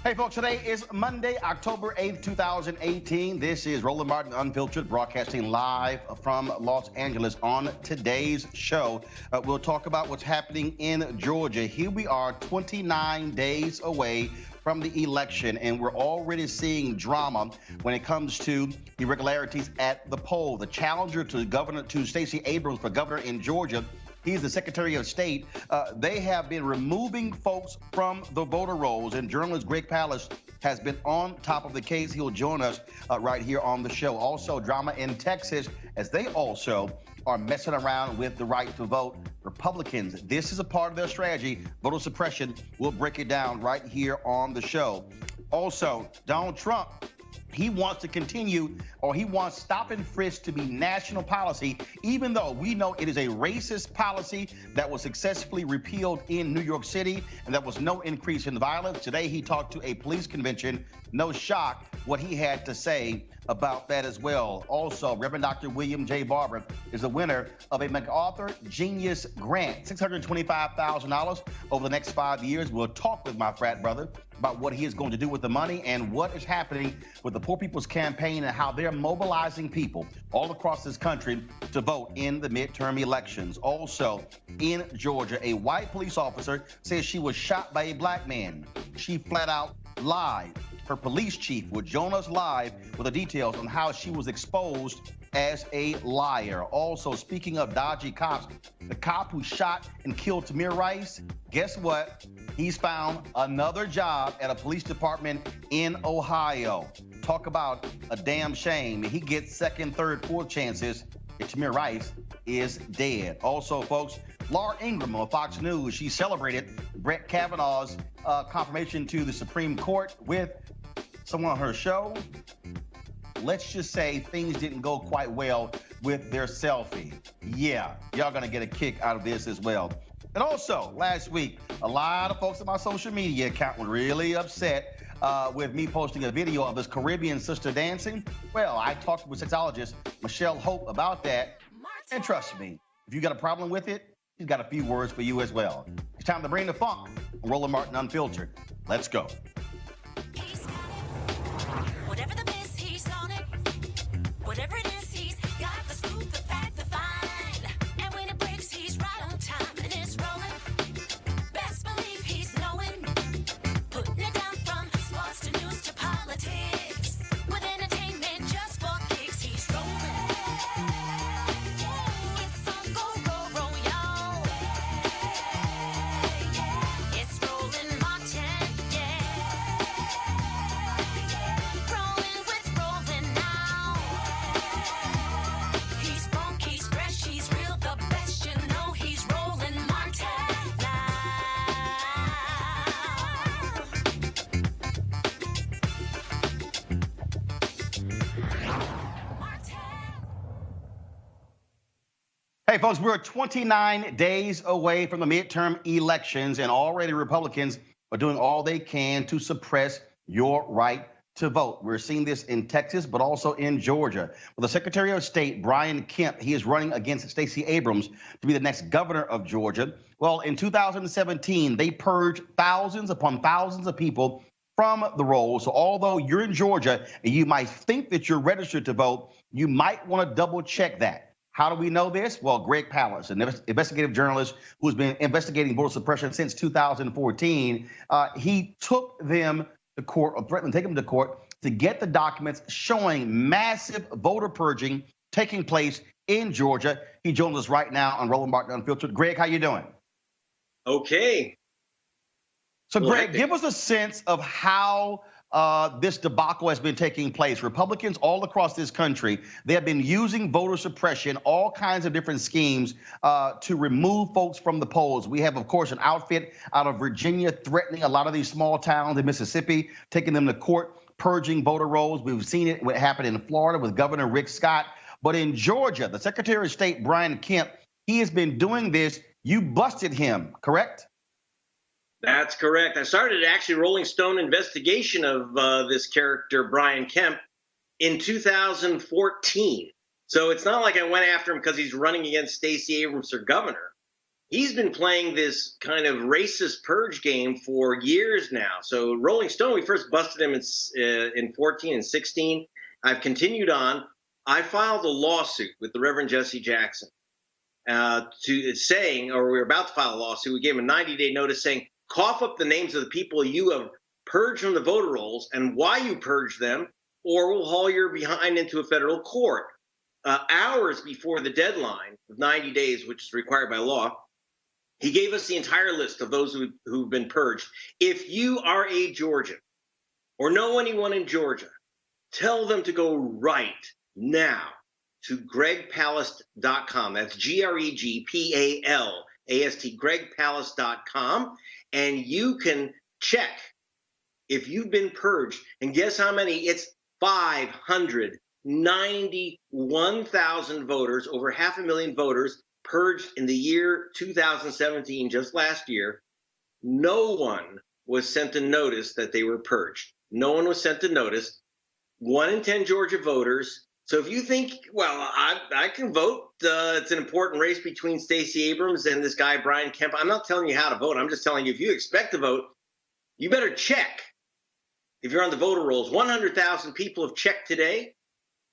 Hey, folks, today is Monday, October 8th, 2018. This is Roland Martin Unfiltered, broadcasting live from Los Angeles. On today's show, we'll talk about what's happening in Georgia. Here we are, 29 days away from the election, and we're already seeing drama when it comes to irregularities at the poll. The challenger to Stacey Abrams for governor in Georgia, he's the Secretary of State. They have been removing folks from the voter rolls, and journalist Greg Palast has been on top of the case. He'll join us right here on the show. Also, drama in Texas as they also are messing around with the right to vote. Republicans, this is a part of their strategy, voter suppression. We'll break it down right here on the show. Also, Donald Trump, he wants to continue, or he wants stop and frisk to be national policy, even though we know it is a racist policy that was successfully repealed in New York City, and there was no increase in violence. Today, he talked to a police convention. No shock what he had to say about that as well. Also, Reverend Dr. William J. Barber is the winner of a MacArthur Genius grant, $625,000 over the next 5 years. We'll talk with my frat brother about what he is going to do with the money and what is happening with the Poor People's Campaign and how they're mobilizing people all across this country to vote in the midterm elections. Also, in Georgia, a white police officer says she was shot by a black man. She flat out lied. Her police chief will join us live with the details on how she was exposed as a liar. Also, speaking of dodgy cops, the cop who shot and killed Tamir Rice, guess what? He's found another job at a police department in Ohio. Talk about a damn shame. He gets second, third, fourth chances if Tamir Rice is dead. Also, folks, Laura Ingraham of Fox News, she celebrated Brett Kavanaugh's confirmation to the Supreme Court with someone on her show. Let's just say things didn't go quite well with their selfie. Yeah, y'all gonna get a kick out of this as well. And also, last week, a lot of folks on my social media account were really upset with me posting a video of his Caribbean sister dancing. Well, I talked with sexologist Michelle Hope about that. And trust me, if you got a problem with it, she's got a few words for you as well. It's time to bring the funk. Roland Martin Unfiltered. Let's go. Whatever the biz, he's on it. Whatever it is, he's got the scoop, the fact, the find. And when it breaks, he's right on time and it's rolling. Best believe he's knowing. Putting it down from sports to news to politics. With entertainment just for kicks, he's rolling. It's on go, y'all. It's Roland Martin, yeah. Rolling with Roland now. He's funky, he's fresh, he's real, the best, you know he's Roland Martin now. Martin. Hey, folks, we're 29 days away from the midterm elections, and already Republicans are doing all they can to suppress your right to vote. We're seeing this in Texas, but also in Georgia. Well, the Secretary of State, Brian Kemp, he is running against Stacey Abrams to be the next governor of Georgia. Well, in 2017, they purged thousands upon thousands of people from the rolls. So although you're in Georgia and you might think that you're registered to vote, you might want to double check that. How do we know this? Well, Greg Palast, an investigative journalist who's been investigating voter suppression since 2014, he took them to court, or threatened to take them to court, to get the documents showing massive voter purging taking place in Georgia. He joins us right now on Roland Martin Unfiltered. Greg, how you doing? Okay. So, Well, Greg, give us a sense of how this debacle has been taking place. Republicans all across this country, they have been using voter suppression, all kinds of different schemes to remove folks from the polls. We have, of course, an outfit out of Virginia threatening a lot of these small towns in Mississippi, taking them to court, purging voter rolls. We've seen it happen in Florida with Governor Rick Scott. But in Georgia, the Secretary of State, Brian Kemp, he has been doing this. You busted him, correct? That's correct. I started actually Rolling Stone investigation of this character, Brian Kemp, in 2014. So it's not like I went after him because he's running against Stacey Abrams for governor. he's been playing this kind of racist purge game for years now. So Rolling Stone, we first busted him in 14 and 16. I've continued on. I filed a lawsuit with the Reverend Jesse Jackson to saying, or we were about to file a lawsuit. We gave him a 90-day notice saying, cough up the names of the people you have purged from the voter rolls and why you purged them, or we'll haul your behind into a federal court. Hours before the deadline of 90 days, which is required by law, he gave us the entire list of those who've been purged. If you are a Georgian or know anyone in Georgia, tell them to go right now to gregpalast.com. That's GREGPALAST, gregpalast.com. And you can check if you've been purged. And guess how many? It's 591,000 voters, over 500,000 voters purged in the year 2017, just last year. No one was sent a notice that they were purged. No one was sent a notice. 1 in 10 Georgia voters. So if you think, well, I can vote, it's an important race between Stacey Abrams and this guy, Brian Kemp. I'm not telling you how to vote. I'm just telling you, if you expect to vote, you better check. If you're on the voter rolls, 100,000 people have checked today,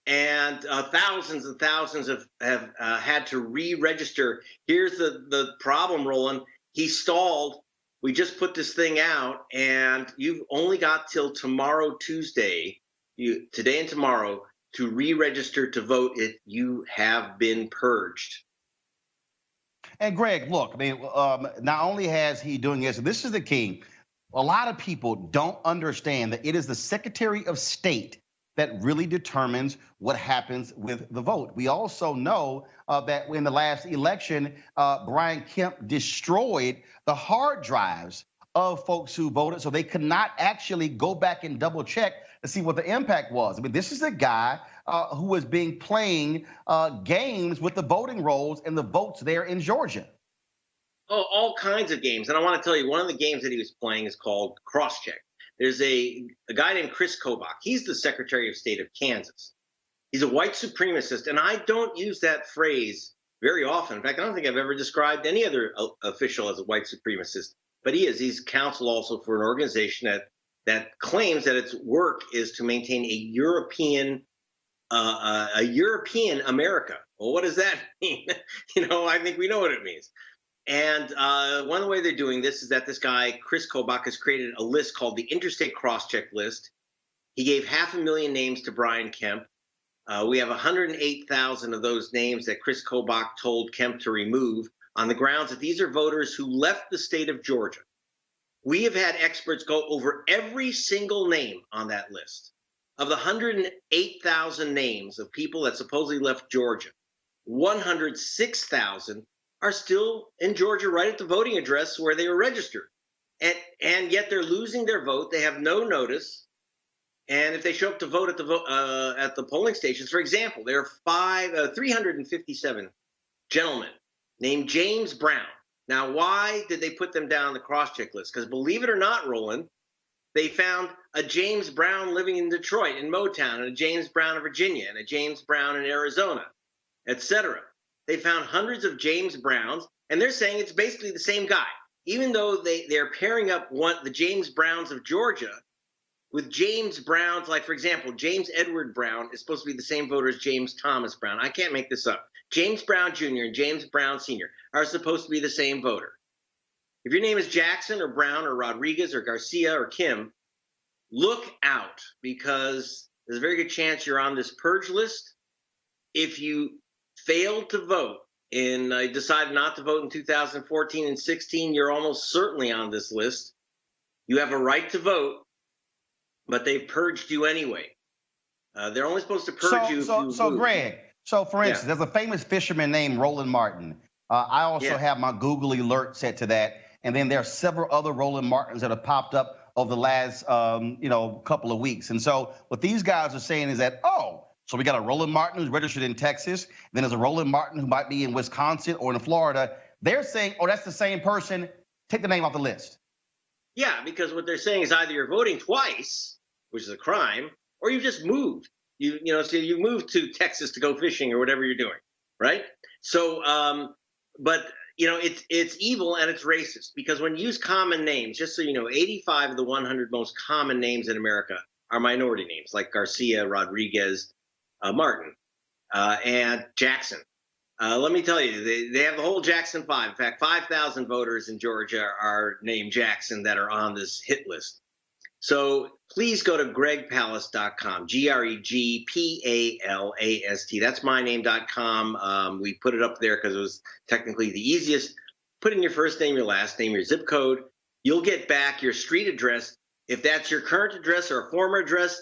and thousands and thousands have had to re-register. Here's the problem, Roland. He stalled. We just put this thing out, and you've only got till tomorrow, Tuesday, today and tomorrow, to re-register to vote if you have been purged. And Greg, look, I mean, not only has he doing this is the key. A lot of people don't understand that it is the Secretary of State that really determines what happens with the vote. We also know that in the last election, Brian Kemp destroyed the hard drives of folks who voted, so they could not actually go back and double check to see what the impact was. I mean, this is a guy who was playing games with the voting rolls and the votes there in Georgia. Oh, all kinds of games. And I want to tell you, one of the games that he was playing is called Crosscheck. There's a guy named Chris Kobach. He's the Secretary of State of Kansas. He's a white supremacist, and I don't use that phrase very often. In fact, I don't think I've ever described any other official as a white supremacist, but he is. He's counsel also for an organization that claims that its work is to maintain a European America. Well, what does that mean? I think we know what it means. And one of the ways they're doing this is that this guy, Chris Kobach, has created a list called the Interstate Crosscheck List. He gave 500,000 names to Brian Kemp. We have 108,000 of those names that Chris Kobach told Kemp to remove on the grounds that these are voters who left the state of Georgia. We have had experts go over every single name on that list. Of the 108,000 names of people that supposedly left Georgia, 106,000 are still in Georgia, right at the voting address where they were registered. And yet they're losing their vote. They have no notice. And if they show up to vote at the polling stations, for example, there are 357 gentlemen named James Brown. Now, why did they put them down the crosscheck list? Because believe it or not, Roland, they found a James Brown living in Detroit, in Motown, and a James Brown in Virginia, and a James Brown in Arizona, etc. They found hundreds of James Browns, and they're saying it's basically the same guy, even though they're pairing up the James Browns of Georgia with James Browns, like, for example, James Edward Brown is supposed to be the same voter as James Thomas Brown. I can't make this up. James Brown Jr. and James Brown Sr. are supposed to be the same voter. If your name is Jackson or Brown or Rodriguez or Garcia or Kim, look out, because there's a very good chance you're on this purge list. If you failed to vote and decided not to vote in 2014 and 16, you're almost certainly on this list. You have a right to vote, but they've purged you anyway. They're only supposed to purge you if you So, move. Greg, for instance, there's a famous fisherman named Roland Martin. I also have my Google alert set to that. And then there are several other Roland Martins that have popped up over the last, couple of weeks. And so what these guys are saying is that, so we got a Roland Martin who's registered in Texas. Then there's a Roland Martin who might be in Wisconsin or in Florida. They're saying, that's the same person. Take the name off the list. Yeah, because what they're saying is either you're voting twice, which is a crime, or you've just moved. So you moved to Texas to go fishing or whatever you're doing, right? So, but it's evil and it's racist because when you use common names, just so you know, 85 of the 100 most common names in America are minority names like Garcia, Rodriguez, Martin, and Jackson. Let me tell you, they have the whole Jackson Five. In fact, 5,000 voters in Georgia are named Jackson that are on this hit list. So please go to gregpalast.com, GREGPALAST. That's myname.com. We put it up there because it was technically the easiest. Put in your first name, your last name, your zip code. You'll get back your street address. If that's your current address or a former address,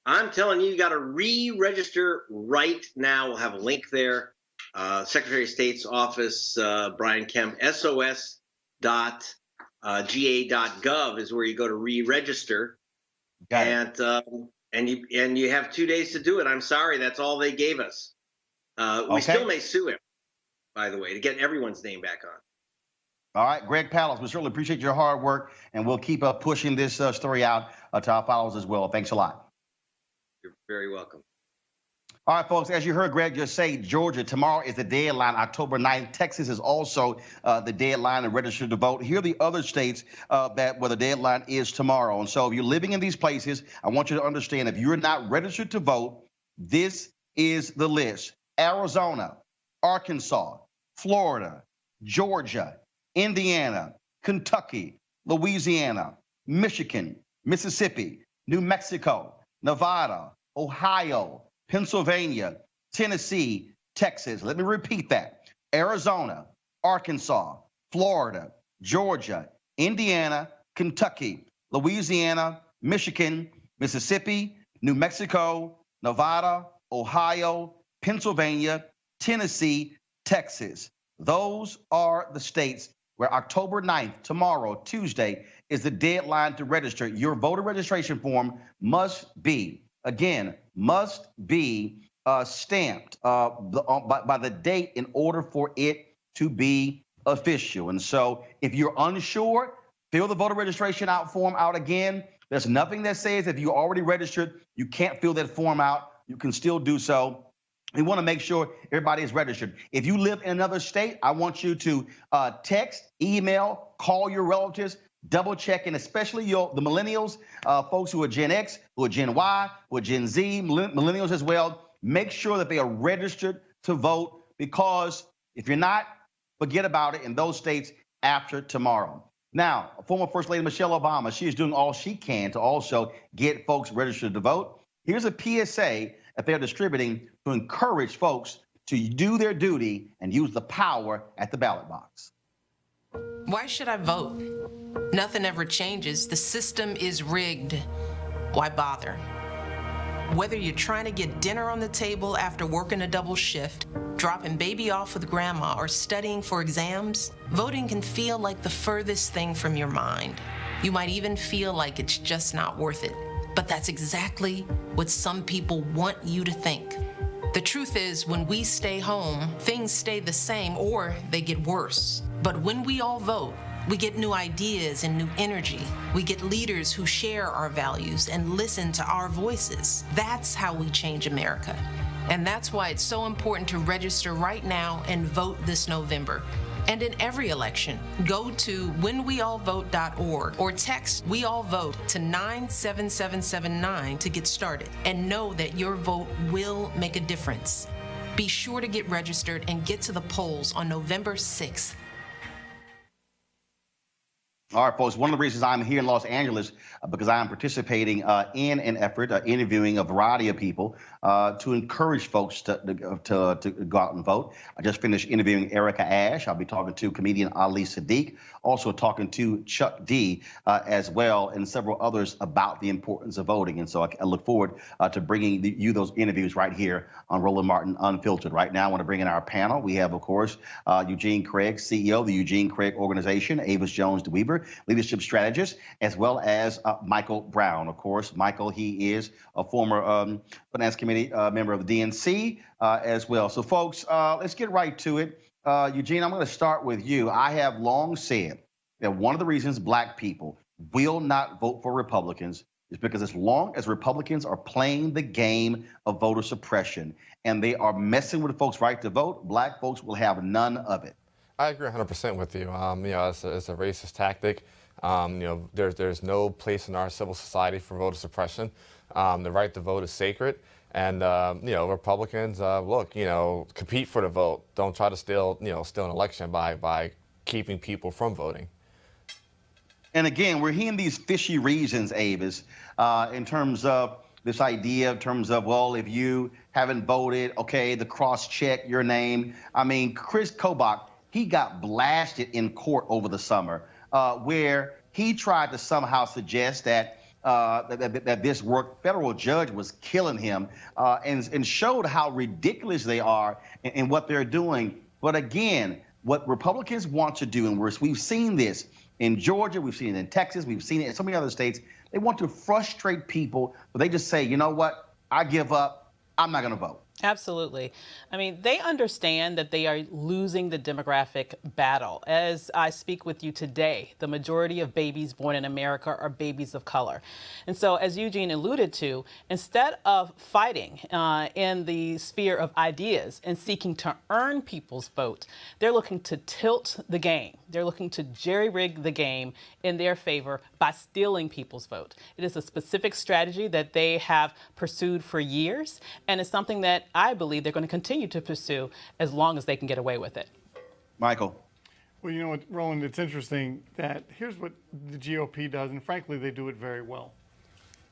I'm telling you, you got to re-register right now. We'll have a link there. Secretary of State's office, Brian Kemp, sos.ga.gov is where you go to re-register, and you have 2 days to do it. I'm sorry, that's all they gave us. We still may sue him, by the way, to get everyone's name back on. All right, Greg Palast, we certainly appreciate your hard work, and we'll keep pushing this story out to our followers as well. Thanks a lot. You're very welcome. All right, folks, as you heard Greg just say, Georgia, tomorrow is the deadline, October 9th. Texas is also the deadline to register to vote. Here are the other states where the deadline is tomorrow. And so if you're living in these places, I want you to understand, if you're not registered to vote, this is the list. Arizona, Arkansas, Florida, Georgia, Indiana, Kentucky, Louisiana, Michigan, Mississippi, New Mexico, Nevada, Ohio, Pennsylvania, Tennessee, Texas. Let me repeat that. Arizona, Arkansas, Florida, Georgia, Indiana, Kentucky, Louisiana, Michigan, Mississippi, New Mexico, Nevada, Ohio, Pennsylvania, Tennessee, Texas. Those are the states where October 9th, tomorrow, Tuesday, is the deadline to register. Your voter registration form must be, again, must be stamped by the date in order for it to be official. And so if you're unsure, fill the voter registration form out again. There's nothing that says if you already registered, you can't fill that form out. You can still do so. We want to make sure everybody is registered. If you live in another state, I want you to text, email, call your relatives, double check, and especially the millennials, folks who are Gen X, who are Gen Y, who are Gen Z, millennials as well. Make sure that they are registered to vote, because if you're not, forget about it in those states after tomorrow. Now, former First Lady Michelle Obama, she is doing all she can to also get folks registered to vote. Here's a PSA that they're distributing to encourage folks to do their duty and use the power at the ballot box. Why should I vote? Nothing ever changes. The system is rigged. Why bother? Whether you're trying to get dinner on the table after working a double shift, dropping baby off with grandma, or studying for exams, voting can feel like the furthest thing from your mind. You might even feel like it's just not worth it. But that's exactly what some people want you to think. The truth is, when we stay home, things stay the same or they get worse. But when we all vote, we get new ideas and new energy. We get leaders who share our values and listen to our voices. That's how we change America. And that's why it's so important to register right now and vote this November. And in every election, go to whenweallvote.org or text We All Vote to 97779 to get started, and know that your vote will make a difference. Be sure to get registered and get to the polls on November 6th. All right, folks, one of the reasons I'm here in Los Angeles, because I am participating in an effort, interviewing a variety of people to encourage folks to go out and vote. I just finished interviewing Erica Ash. I'll be talking to comedian Ali Sadiq, also talking to Chuck D as well, and several others about the importance of voting. And so I look forward to bringing you those interviews right here on Roland Martin Unfiltered. Right now, I want to bring in our panel. We have, of course, Eugene Craig, CEO of the Eugene Craig Organization, Avis Jones-DeWeaver, leadership strategist, as well as Michael Brown. Of course, Michael, he is a former Finance Committee member of the DNC as well. So, folks, let's get right to it. Eugene, I'm going to start with you. I have long said that one of the reasons black people will not vote for Republicans is because as long as Republicans are playing the game of voter suppression and they are messing with folks' right to vote, black folks will have none of it. I agree 100% with you. It's a racist tactic. There's no place in our civil society for voter suppression. The right to vote is sacred. And, Republicans, compete for the vote. Don't try to steal an election by keeping people from voting. And again, we're hearing these fishy reasons, Avis, in terms of this idea, in terms of, well, if you haven't voted, okay, the cross-check your name. I mean, Chris Kobach, he got blasted in court over the summer, where he tried to somehow suggest that that this federal judge was killing him, and showed how ridiculous they are in what they're doing. But again, what Republicans want to do, and we've seen this in Georgia, we've seen it in Texas, we've seen it in so many other states, they want to frustrate people, but they just say, you know what, I give up, I'm not going to vote. Absolutely. I mean, they understand that they are losing the demographic battle. As I speak with you today, the majority of babies born in America are babies of color. And so, as Eugene alluded to, instead of fighting in the sphere of ideas and seeking to earn people's vote, they're looking to tilt the game. They're looking to jerry-rig the game in their favor by stealing people's vote. It is a specific strategy that they have pursued for years, and it's something that I believe they're going to continue to pursue as long as they can get away with it. Michael. Well, you know what, Roland, it's interesting that here's what the GOP does, and frankly, they do it very well.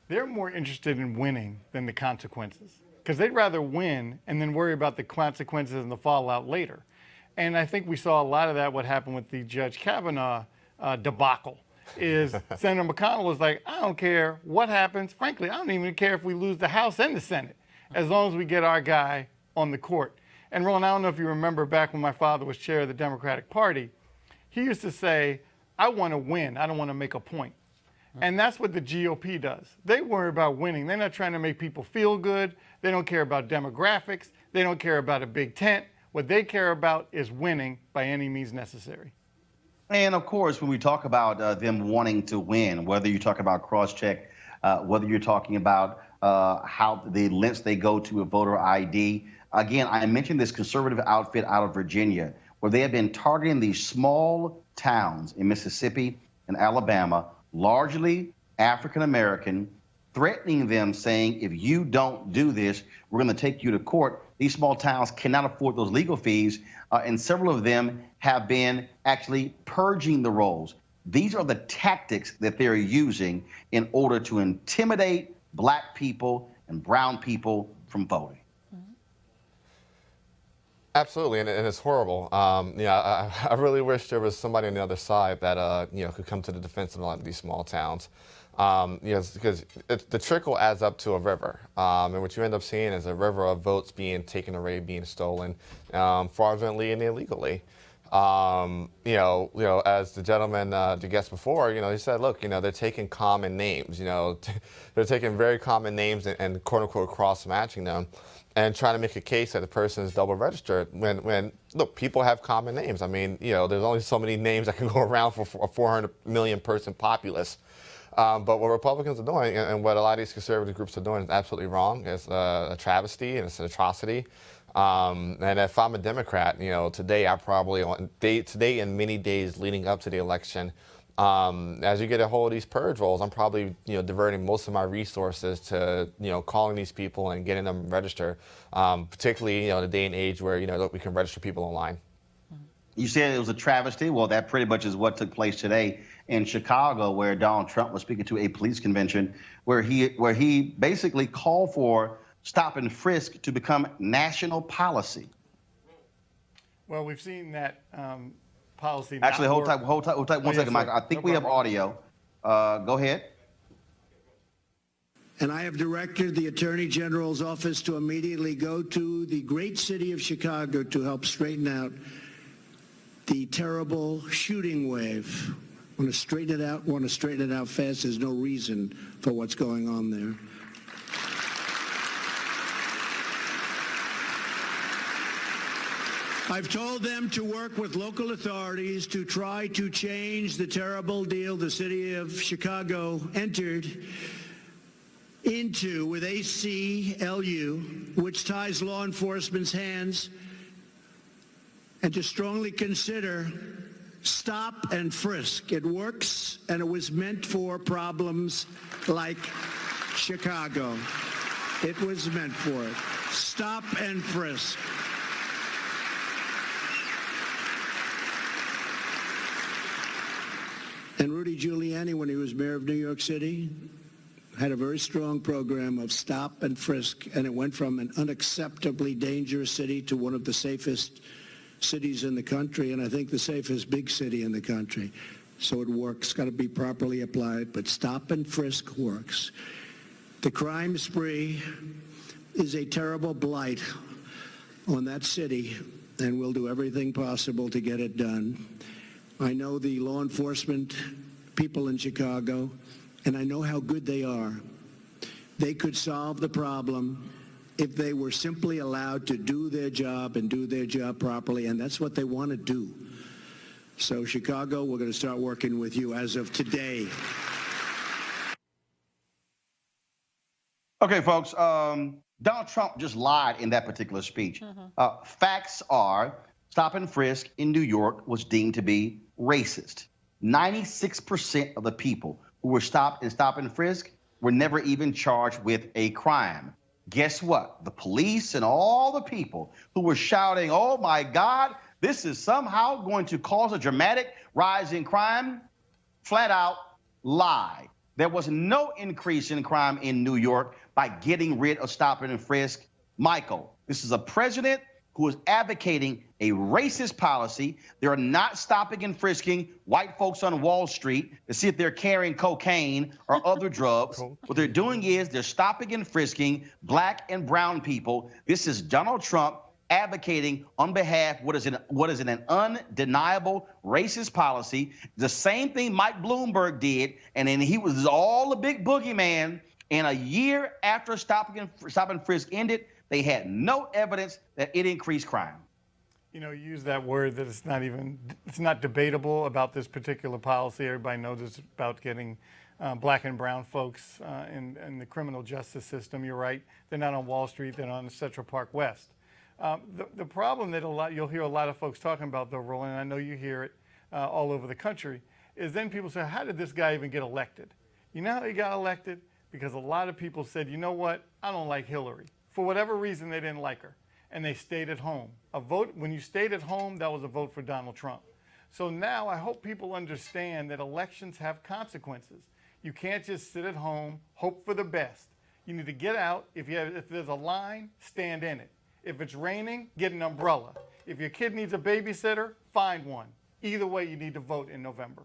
They're more interested in winning than the consequences, because they'd rather win and then worry about the consequences and the fallout later. And I think we saw a lot of that, what happened with the Judge Kavanaugh debacle, is Senator McConnell was like, I don't care what happens. Frankly, I don't even care if we lose the House and the Senate, as long as we get our guy on the court. And Roland, I don't know if you remember back when my father was chair of the Democratic Party, he used to say, I want to win, I don't want to make a point. And that's what the GOP does. They worry about winning. They're not trying to make people feel good. They don't care about demographics. They don't care about a big tent. What they care about is winning by any means necessary. And of course, when we talk about them wanting to win, whether you talk about cross-check, whether you're talking about how the lengths they go to a voter ID. Again, I mentioned this conservative outfit out of Virginia, where they have been targeting these small towns in Mississippi and Alabama, largely African-American, threatening them, saying, if you don't do this, we're going to take you to court. These small towns cannot afford those legal fees, and several of them have been actually purging the rolls. These are the tactics that they're using in order to intimidate Black people and brown people from voting. Absolutely, and it's horrible. I really wish there was somebody on the other side that could come to the defense of a lot of these small towns. Because the trickle adds up to a river, and what you end up seeing is a river of votes being taken away, being stolen, fraudulently and illegally. As the gentleman, the guest before, he said, look, they're taking common names, they're taking very common names and quote unquote cross-matching them and trying to make a case that the person is double registered when look, people have common names. I mean, there's only so many names that can go around for a 400 million person populace. But what Republicans are doing and what a lot of these conservative groups are doing is absolutely wrong. It's a travesty and it's an atrocity. And if I'm a Democrat, today today and many days leading up to the election, as you get a hold of these purge rolls, I'm probably, diverting most of my resources to, calling these people and getting them registered, particularly, the day and age where, we can register people online. You said it was a travesty. Well, that pretty much is what took place today in Chicago, where Donald Trump was speaking to a police convention where he basically called for stop and frisk to become national policy. Well, we've seen that policy. Actually, hold tight one second, Michael. I think we have audio. Go ahead. And I have directed the Attorney General's office to immediately go to the great city of Chicago to help straighten out the terrible shooting wave. Want to straighten it out fast. There's no reason for what's going on there. I've told them to work with local authorities to try to change the terrible deal the city of Chicago entered into with ACLU, which ties law enforcement's hands and to strongly consider stop and frisk. It works, and it was meant for problems like Chicago. It was meant for it. Stop and frisk. And Rudy Giuliani, when he was mayor of New York City, had a very strong program of stop and frisk, and it went from an unacceptably dangerous city to one of the safest cities in the country, and I think the safest big city in the country. So it works. Got to be properly applied, but stop and frisk works. The crime spree is a terrible blight on that city, and we'll do everything possible to get it done. I know the law enforcement people in Chicago, and I know how good they are. They could solve the problem if they were simply allowed to do their job and do their job properly, and that's what they want to do. So, Chicago, we're going to start working with you as of today. Okay, folks, Donald Trump just lied in that particular speech. Facts are stop and frisk in New York was deemed to be racist. 96% of the people who were stopped in stop and frisk were never even charged with a crime. Guess what? The police and all the people who were shouting, oh my God, this is somehow going to cause a dramatic rise in crime, flat out lie. There was no increase in crime in New York by getting rid of stop and frisk. Michael, this is a president who is advocating a racist policy. They're not stopping and frisking white folks on Wall Street to see if they're carrying cocaine or other drugs. What they're doing is they're stopping and frisking black and brown people. This is Donald Trump advocating on behalf of what is an undeniable racist policy. The same thing Mike Bloomberg did, and then he was all a big boogeyman. And a year after stop and frisk ended, they had no evidence that it increased crime. You know, you use that word that it's not debatable about this particular policy. Everybody knows it's about getting black and brown folks in the criminal justice system. You're right. They're not on Wall Street. They're on Central Park West. The problem that you'll hear a lot of folks talking about, though, Roland, and I know you hear it all over the country, is then people say, how did this guy even get elected? You know how he got elected? Because a lot of people said, you know what, I don't like Hillary. For whatever reason, they didn't like her, and they stayed at home. When you stayed at home, that was a vote for Donald Trump. So now I hope people understand that elections have consequences. You can't just sit at home, hope for the best. You need to get out. If there's a line, stand in it. If it's raining, get an umbrella. If your kid needs a babysitter, find one. Either way, you need to vote in November.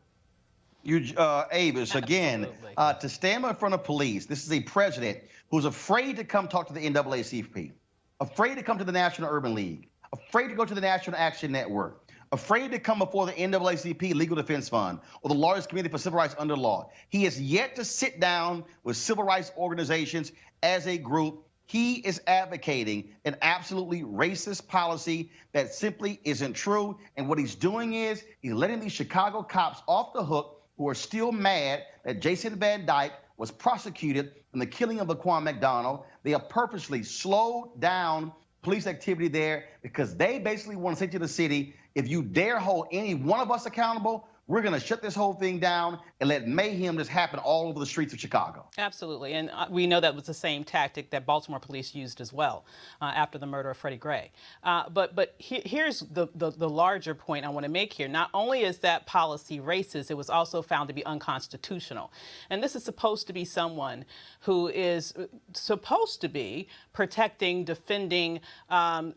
Avis, again, to stand in front of police, this is a president who's afraid to come talk to the NAACP, afraid to come to the National Urban League, afraid to go to the National Action Network, afraid to come before the NAACP Legal Defense Fund or the Lawyers Committee for Civil Rights Under Law. He has yet to sit down with civil rights organizations as a group. He is advocating an absolutely racist policy that simply isn't true. And what he's doing is he's letting these Chicago cops off the hook who are still mad that Jason Van Dyke was prosecuted in the killing of Laquan McDonald. They have purposely slowed down police activity there because they basically want to say to the city, if you dare hold any one of us accountable, we're going to shut this whole thing down and let mayhem just happen all over the streets of Chicago. Absolutely. And we know that was the same tactic that Baltimore police used as well after the murder of Freddie Gray. But here's the larger point I want to make here. Not only is that policy racist, it was also found to be unconstitutional. And this is supposed to be someone who is supposed to be protecting, defending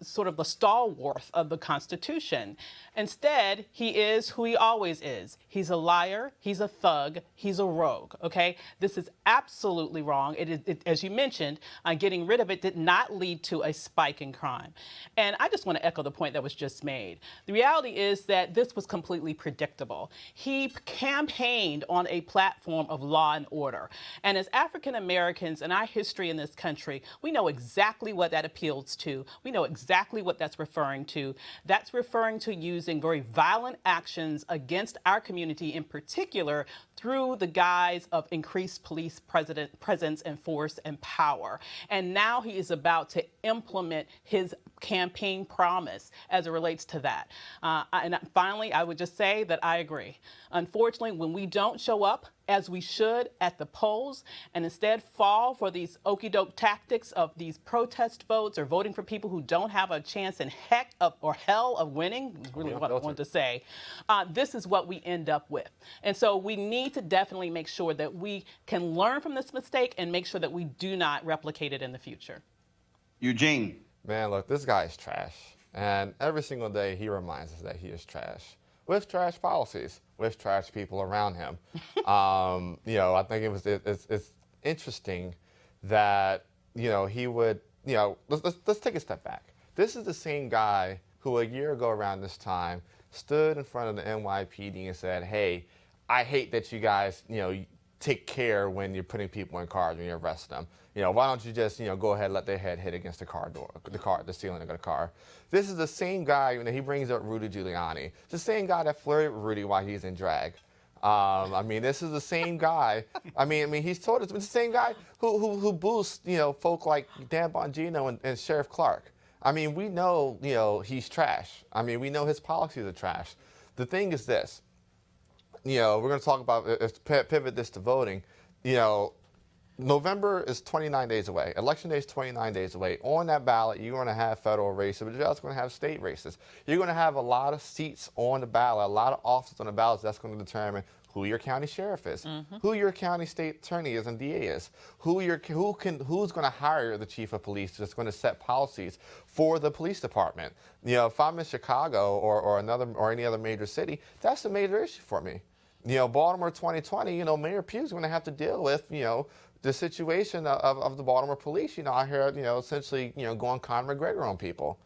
sort of the stalwart of the Constitution. Instead, he is who he always is. He's a liar. He's a thug. He's a rogue. Okay, this is absolutely wrong. As you mentioned, getting rid of it did not lead to a spike in crime. And I just want to echo the point that was just made. The reality is that this was completely predictable. He campaigned on a platform of law and order. And as African Americans in our history in this country, we know exactly what that appeals to. We know exactly what that's referring to. That's referring to using very violent actions against our community in particular through the guise of increased police presence and force and power. And now he is about to implement his campaign promise as it relates to that. And finally, I would just say that I agree. Unfortunately, when we don't show up as we should at the polls and instead fall for these okey-doke tactics of these protest votes or voting for people who don't have a chance in hell of winning, is really what I wanted to say, this is what we end up with. And so we need to definitely make sure that we can learn from this mistake and make sure that we do not replicate it in the future. Eugene. Man, look, this guy is trash. And every single day he reminds us that he is trash. With trash policies, with trash people around him. I think it's interesting that, he would, let's take a step back. This is the same guy who a year ago around this time stood in front of the NYPD and said, hey, I hate that you guys, take care when you're putting people in cars when you arrest them. Why don't you just, go ahead and let their head hit against the ceiling of the car. This is the same guy, he brings up Rudy Giuliani. It's the same guy that flirted with Rudy while he's in drag. This is the same guy. He's told us, it's the same guy who boosts, folk like Dan Bongino and Sheriff Clark. We know, he's trash. We know his policies are trash. The thing is this. We're going to talk about, pivot this to voting. November is 29 days away. Election day is 29 days away. On that ballot, you're going to have federal races, but you're also going to have state races. You're going to have a lot of seats on the ballot, a lot of offices on the ballot that's going to determine who your county sheriff is, who your county state attorney is and DA is, who's going to hire the chief of police that's going to set policies for the police department. If I'm in Chicago or any other major city, that's a major issue for me. Baltimore 2020, Mayor Pugh's going to have to deal with, the situation of the Baltimore police. I hear, essentially, going Conor McGregor on people.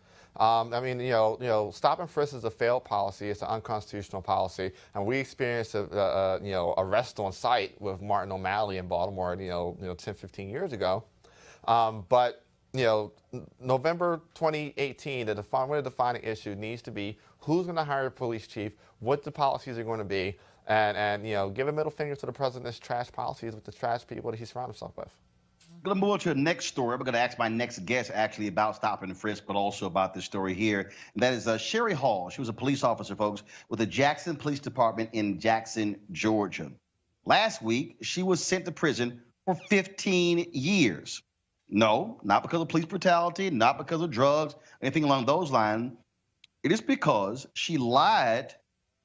Stop and frisk is a failed policy. It's an unconstitutional policy, and we experienced arrest on site with Martin O'Malley in Baltimore, 10, 15 years ago. But November 2018, the defining issue needs to be who's going to hire a police chief, what the policies are going to be, and give a middle finger to the president's trash policies with the trash people that he surrounds himself with. I'm going to move on to the next story. We're going to ask my next guest actually about stop and frisk, but also about this story here. And that is Sherry Hall. She was a police officer, folks, with the Jackson Police Department in Jackson, Georgia. Last week, she was sent to prison for 15 years. No, not because of police brutality, not because of drugs, anything along those lines. It is because she lied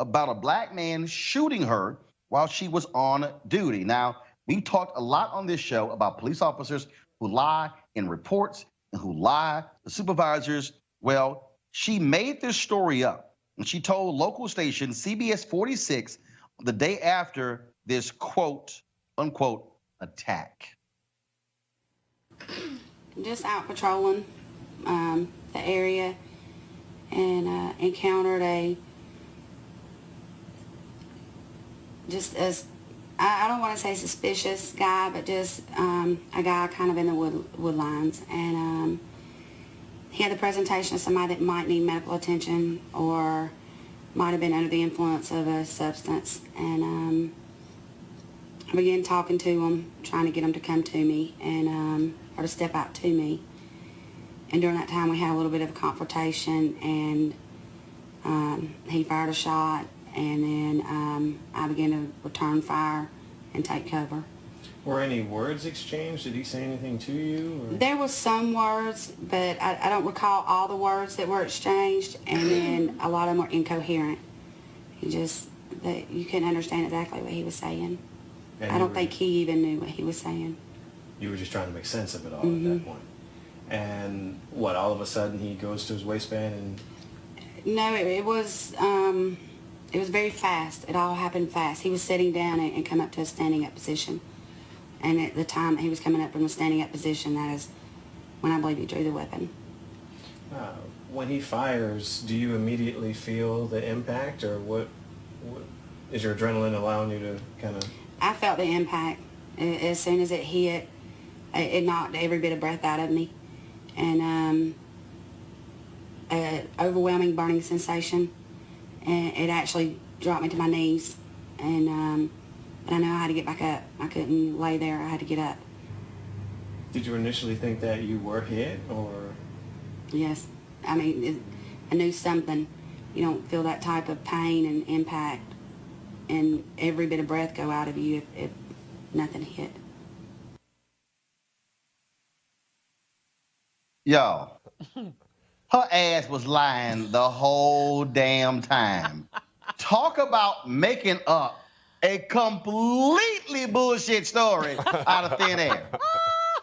about a black man shooting her while she was on duty. Now, we talked a lot on this show about police officers who lie in reports and who lie to supervisors. Well, she made this story up, and she told local station CBS 46 the day after this quote, unquote, attack. Just out patrolling the area and encountered I don't want to say suspicious guy, but just a guy kind of in the woodlines. And he had the presentation of somebody that might need medical attention or might have been under the influence of a substance. And I began talking to him, trying to get him to come to me and or to step out to me. And during that time, we had a little bit of a confrontation, and he fired a shot. And then I began to return fire and take cover. Were any words exchanged? Did he say anything to you? Or? There was some words, but I don't recall all the words that were exchanged, and then a lot of them were incoherent. You couldn't understand exactly what he was saying. And I don't think he even knew what he was saying. You were just trying to make sense of it all at that point. And what, all of a sudden he goes to his waistband and... No, it was very fast. It all happened fast. He was sitting down and come up to a standing up position. And at the time he was coming up from a standing up position, that is when I believe he drew the weapon. When he fires, do you immediately feel the impact, or what is your adrenaline allowing you to kind of... I felt the impact. As soon as it hit, it knocked every bit of breath out of me. And an overwhelming burning sensation. And it actually dropped me to my knees. And but I know I had to get back up. I couldn't lay there. I had to get up. Did you initially think that you were hit, or? Yes. I mean, I knew something. You don't feel that type of pain and impact and every bit of breath go out of you if nothing hit. Yo, her ass was lying the whole damn time. Talk about making up a completely bullshit story out of thin air.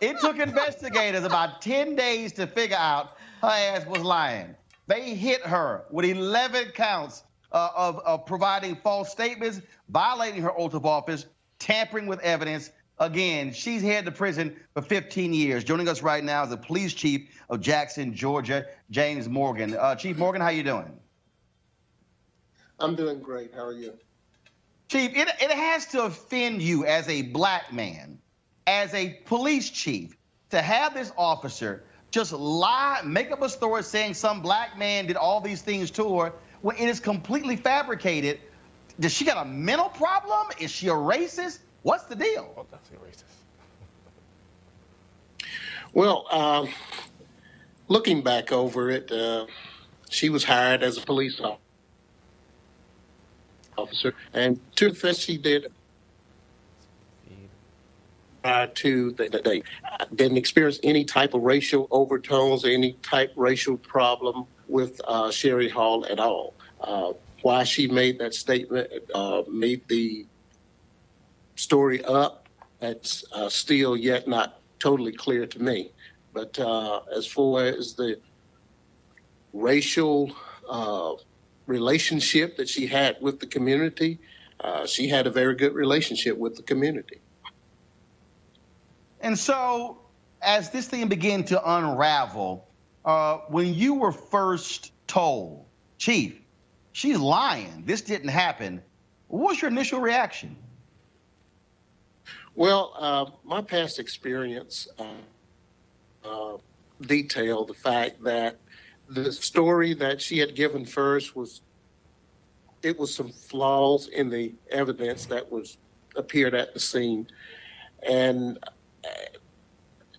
It took investigators about 10 days to figure out her ass was lying. They hit her with 11 counts of providing false statements, violating her oath of office, tampering with evidence. Again, she's headed to prison for 15 years. Joining us right now is the police chief of Jackson, Georgia, James Morgan. Chief Morgan, how you doing? I'm doing great. How are you? Chief, it has to offend you as a black man, as a police chief, to have this officer just lie, make up a story saying some black man did all these things to her when it is completely fabricated. Does she got a mental problem? Is she a racist? What's the deal? Oh, definitely racist. Well, looking back over it, she was hired as a police officer, and to the fact she did prior to the day, didn't experience any type of racial overtones or any type racial problem with Sherry Hall at all. Why she made that statement, made the story up, that's still yet not totally clear to me. But as far as the racial relationship that she had with the community, she had a very good relationship with the community. And so, as this thing began to unravel, when you were first told, Chief, she's lying, this didn't happen, what was your initial reaction? Well, my past experience detailed the fact that the story that she had given first was some flaws in the evidence that appeared at the scene. And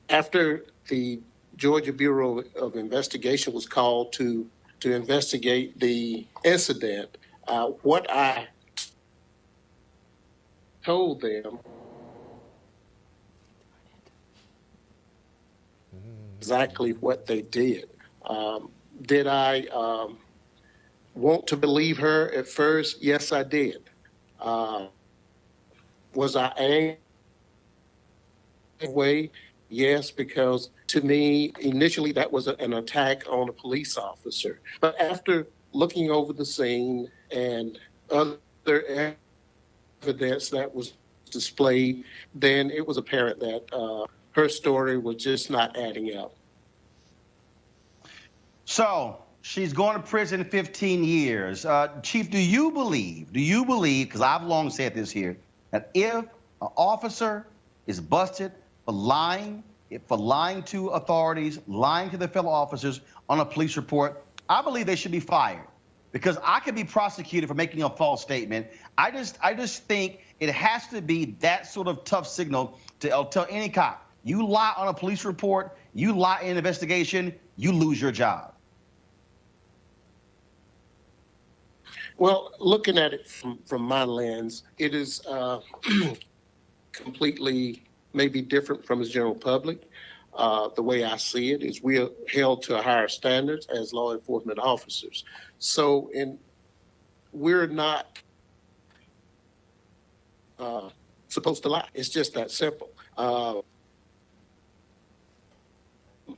after the Georgia Bureau of Investigation was called to investigate the incident, what I told them exactly what they did. Did I want to believe her at first? Yes, I did. Was I angry? Way? Yes, because to me, initially that was an attack on a police officer. But after looking over the scene and other evidence that was displayed, then it was apparent that her story was just not adding up. So, she's going to prison 15 years. Chief, do you believe, because I've long said this here, that if an officer is busted for lying to authorities, lying to their fellow officers on a police report, I believe they should be fired. Because I could be prosecuted for making a false statement. I just think it has to be that sort of tough signal to tell any cop, you lie on a police report, you lie in an investigation, you lose your job. Well, looking at it from my lens, it is completely maybe different from the general public. The way I see it is we are held to higher standards as law enforcement officers. So we're not supposed to lie. It's just that simple.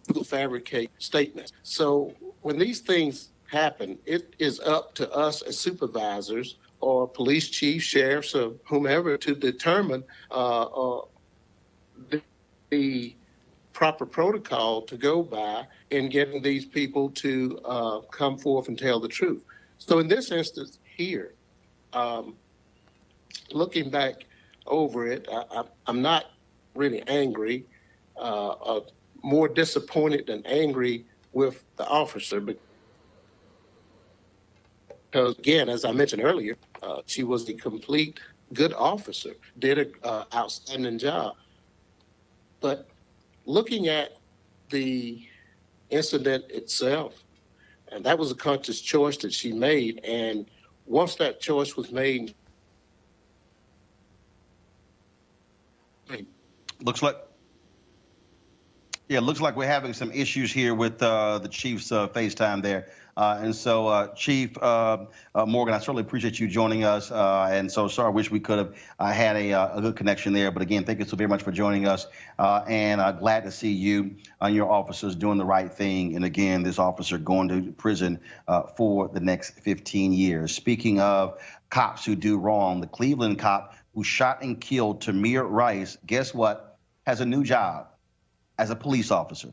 People fabricate statements. So when these things happen, it is up to us as supervisors or police chiefs, sheriffs, or whomever to determine the proper protocol to go by in getting these people to come forth and tell the truth. So in this instance here, looking back over it, I'm not really angry, more disappointed than angry with the officer. Because again, as I mentioned earlier, she was a complete good officer, did an outstanding job. But looking at the incident itself, And that was a conscious choice that she made. And once that choice was made, looks like we're having some issues here with the Chief's FaceTime there. And so, Chief Morgan, I certainly appreciate you joining us. And so sorry, I wish we could have had a good connection there. But again, thank you so very much for joining us. And glad to see you and your officers doing the right thing. And again, this officer going to prison for the next 15 years. Speaking of cops who do wrong, the Cleveland cop who shot and killed Tamir Rice, guess what, has a new job as a police officer.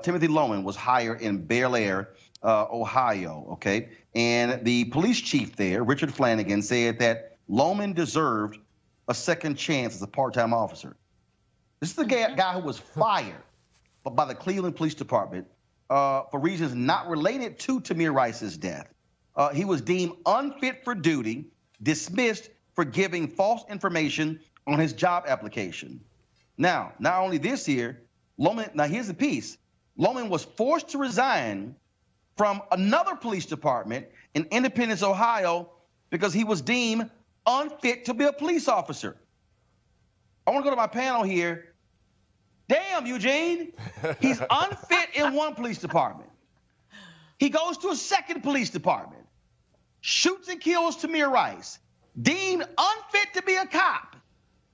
Timothy Loman was hired in Bel Air, Ohio, okay? And the police chief there, Richard Flanagan, said that Loman deserved a second chance as a part-time officer. This is the guy who was fired by the Cleveland Police Department for reasons not related to Tamir Rice's death. He was deemed unfit for duty, dismissed for giving false information on his job application. Now, not only this year, Loman, now here's the piece. Loman was forced to resign from another police department in Independence, Ohio, because he was deemed unfit to be a police officer. I want to go to my panel here. Damn, Eugene. He's unfit in one police department. He goes to a second police department, shoots and kills Tamir Rice, deemed unfit to be a cop,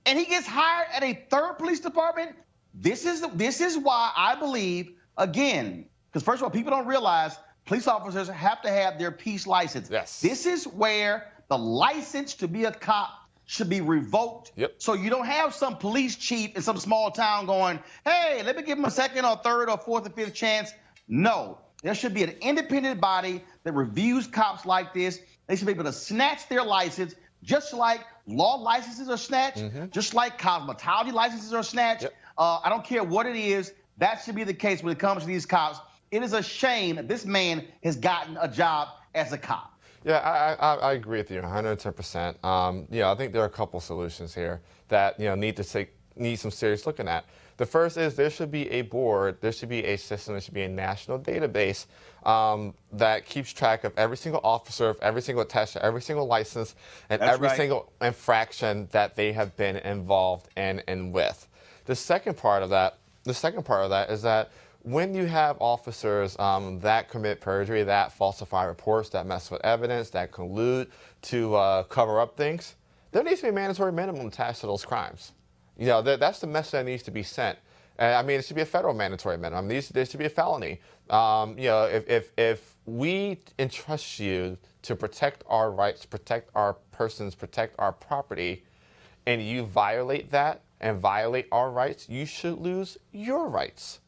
and he gets hired at a third police department. This is why I believe, again, because first of all, people don't realize police officers have to have their peace license. Yes. This is where the license to be a cop should be revoked. Yep. So you don't have some police chief in some small town going, hey, let me give him a second or third or fourth or fifth chance. No, there should be an independent body that reviews cops like this. They should be able to snatch their license, just like law licenses are snatched, just like cosmetology licenses are snatched. Yep. I don't care what it is. That should be the case when it comes to these cops. It is a shame that this man has gotten a job as a cop. Yeah, I agree with you 110%. I think there are a couple solutions here that need some serious looking at. The first is there should be a board, there should be a system, there should be a national database that keeps track of every single officer, of every single test, every single license, and every single infraction that they have been involved in and with. The second part of that is that when you have officers that commit perjury, that falsify reports, that mess with evidence, that collude to cover up things, there needs to be a mandatory minimum attached to those crimes. That's the message that needs to be sent. And it should be a federal mandatory minimum. There should be a felony. If we entrust you to protect our rights, protect our persons, protect our property, and you violate that and violate our rights, you should lose your rights.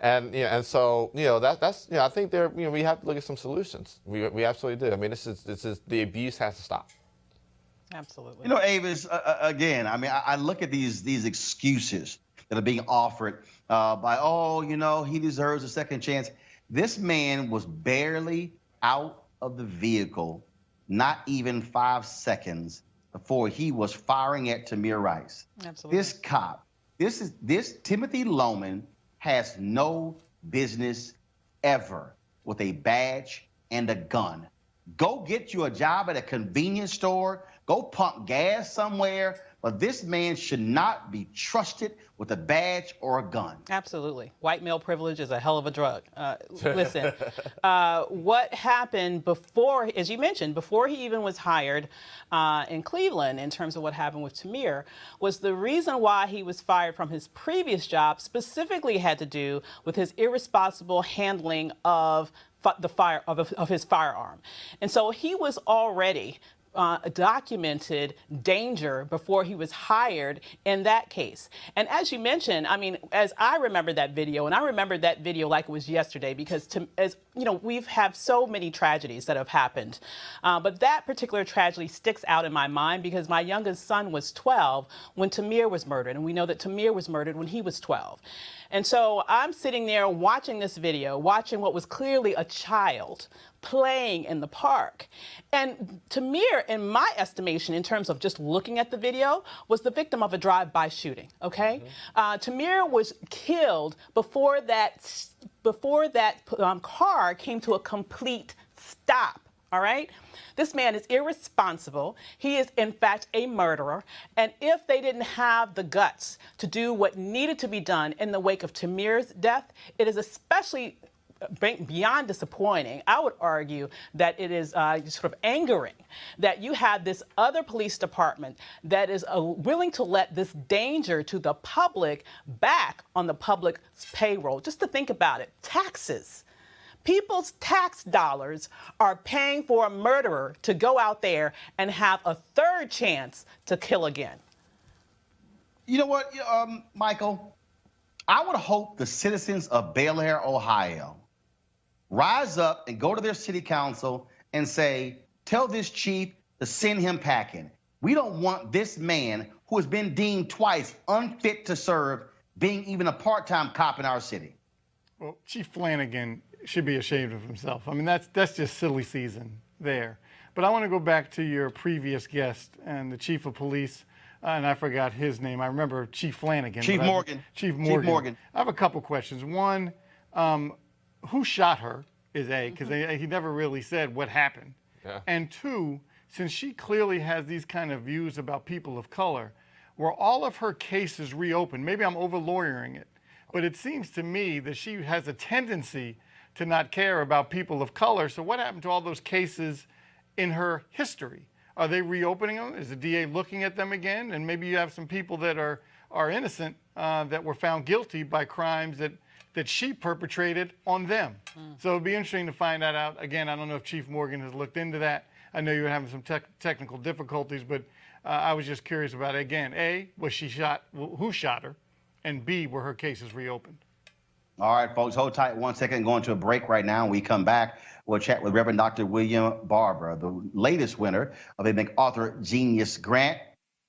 And so I think we have to look at some solutions. We absolutely do. I mean, this is the abuse has to stop. Absolutely. Avis, again, I look at these excuses that are being offered by, he deserves a second chance. This man was barely out of the vehicle, not even 5 seconds before he was firing at Tamir Rice. Absolutely. This cop, this Timothy Loman has no business ever with a badge and a gun. Go get you a job at a convenience store. Go pump gas somewhere. But this man should not be trusted with a badge or a gun. Absolutely. White male privilege is a hell of a drug. Listen, what happened before, as you mentioned, before he even was hired in Cleveland, in terms of what happened with Tamir, was the reason why he was fired from his previous job specifically had to do with his irresponsible handling of his firearm. And so he was already documented danger before he was hired in that case. And as you mentioned, as I remember that video, and I remember that video like it was yesterday, because we've had so many tragedies that have happened. But that particular tragedy sticks out in my mind because my youngest son was 12 when Tamir was murdered. And we know that Tamir was murdered when he was 12. And so I'm sitting there watching this video, watching what was clearly a child playing in the park. And Tamir, in my estimation, in terms of just looking at the video, was the victim of a drive-by shooting, okay? Tamir was killed before that before that car came to a complete stop. All right? This man is irresponsible. He is, in fact, a murderer. And if they didn't have the guts to do what needed to be done in the wake of Tamir's death, it is especially beyond disappointing. I would argue that it is sort of angering that you have this other police department that is willing to let this danger to the public back on the public's payroll. Just to think about it, taxes. People's tax dollars are paying for a murderer to go out there and have a third chance to kill again. You know what, Michael? I would hope the citizens of Bel Air, Ohio, rise up and go to their city council and say, tell this chief to send him packing. We don't want this man who has been deemed twice unfit to serve being even a part-time cop in our city. Well, Chief Flanagan should be ashamed of himself. I mean, that's just silly season there. But I want to go back to your previous guest and the chief of police, and I forgot his name. I remember Chief Flanagan. Chief Morgan. Chief Morgan. I have a couple questions. One, who shot her is A, because he never really said what happened. Yeah. And two, since she clearly has these kind of views about people of color, were all of her cases reopened? Maybe I'm over-lawyering it, but it seems to me that she has a tendency to not care about people of color. So what happened to all those cases in her history? Are they reopening them? Is the DA looking at them again? And maybe you have some people that are innocent that were found guilty by crimes that she perpetrated on them. So it'd be interesting to find that out. Again, I don't know if Chief Morgan has looked into that. I know you were having some technical difficulties, but I was just curious about it. Again, A, was she shot? Who shot her? And B, were her cases reopened? All right, folks, hold tight 1 second. Going to a break right now. When we come back, we'll chat with Reverend Dr. William Barber, the latest winner of a MacArthur Genius grant.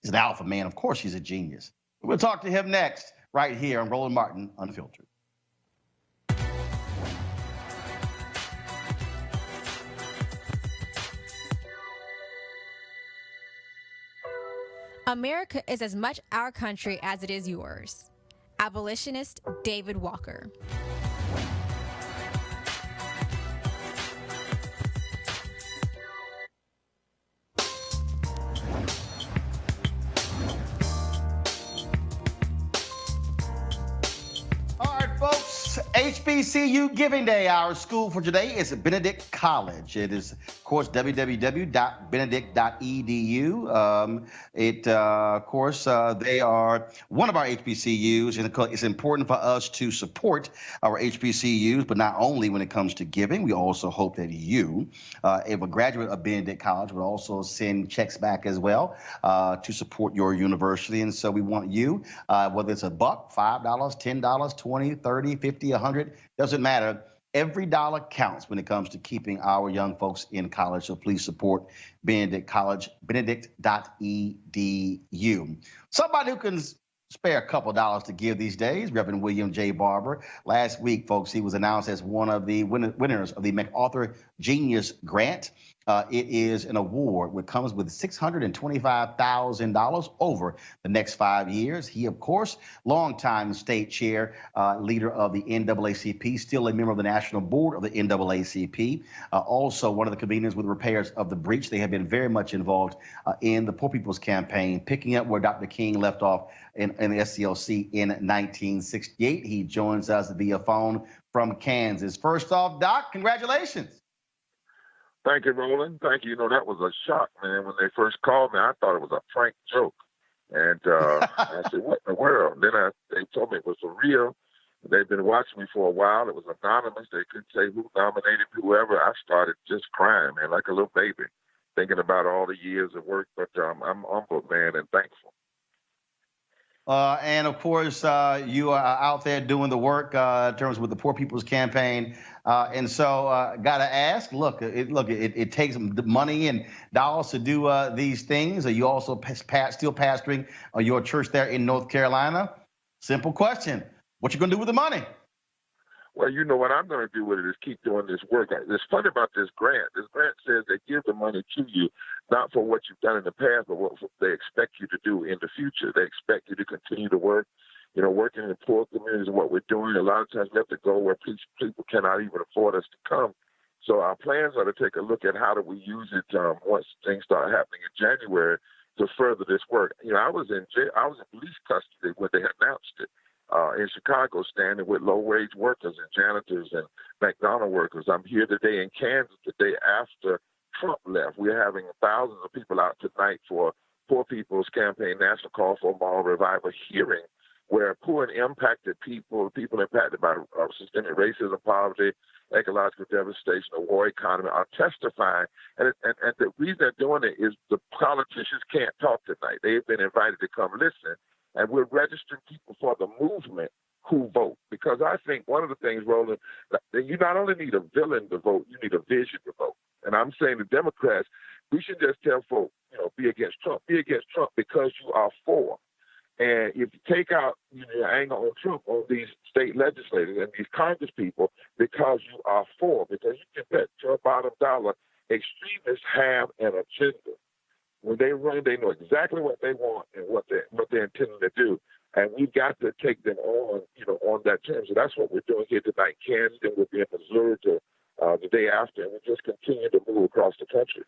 He's an alpha man. Of course, he's a genius. We'll talk to him next, right here on Roland Martin Unfiltered. America is as much our country as it is yours. Abolitionist David Walker. All right, folks, HBCU Giving Day. Our school for today is Benedict College. It is, of course, www.benedict.edu. Of course, they are one of our HBCUs, and it's important for us to support our HBCUs, but not only when it comes to giving. We also hope that you, if a graduate of Benedict College, would also send checks back as well to support your university. And so we want you, whether it's $1, $5, $10, $20, $30, $50, $100, doesn't matter. Every dollar counts when it comes to keeping our young folks in college. So please support Benedict College, benedict.edu. Somebody who can spare a couple dollars to give these days, Reverend William J. Barber. Last week, folks, he was announced as one of the winners of the MacArthur Genius grant. It is an award which comes with $625,000 over the next 5 years. He, of course, longtime state chair, leader of the NAACP, still a member of the national board of the NAACP, also one of the conveners with repairs of the breach. They have been very much involved in the Poor People's Campaign, picking up where Dr. King left off in the SCLC in 1968. He joins us via phone from Kansas. First off, Doc, congratulations. Thank you, Roland. Thank you. You know, that was a shock, man. When they first called me, I thought it was a prank joke. And I said, what in the world? And then they told me it was for real. They've been watching me for a while. It was anonymous. They couldn't say who nominated whoever. I started just crying, man, like a little baby, thinking about all the years of work. But I'm humbled, man, and thankful. And of course, you are out there doing the work in terms with the Poor People's Campaign. And so got to ask, it takes money and dollars to do these things. Are you also still pastoring your church there in North Carolina? Simple question. What you going to do with the money? Well, you know what I'm going to do with it is keep doing this work. It's funny about this grant. This grant says they give the money to you, not for what you've done in the past, but what they expect you to do in the future. They expect you to continue to work working in poor communities and what we're doing. A lot of times we have to go where people cannot even afford us to come. So our plans are to take a look at how do we use it once things start happening in January to further this work. I was in police custody when they announced it in Chicago, standing with low-wage workers and janitors and McDonald's workers. I'm here today in Kansas the day after Trump left. We're having thousands of people out tonight for Poor People's Campaign National Call for Moral Revival hearing, where poor and impacted people impacted by systemic racism, poverty, ecological devastation, a war economy are testifying. And the reason they're doing it is the politicians can't talk tonight. They've been invited to come listen. And we're registering people for the movement who vote. Because I think one of the things, Roland, that you not only need a villain to vote, you need a vision to vote. And I'm saying the Democrats, we should just tell folks, be against Trump. Be against Trump because you are for. And if you take out your anger on Trump, on these state legislators and these Congress people, because you are for, because you can bet your bottom dollar, extremists have an agenda. When they run, they know exactly what they want and what they're intending to do. And we've got to take them on, on that term. So that's what we're doing here tonight. Kansas, and we'll be in Missouri the day after, and we just continue to move across the country.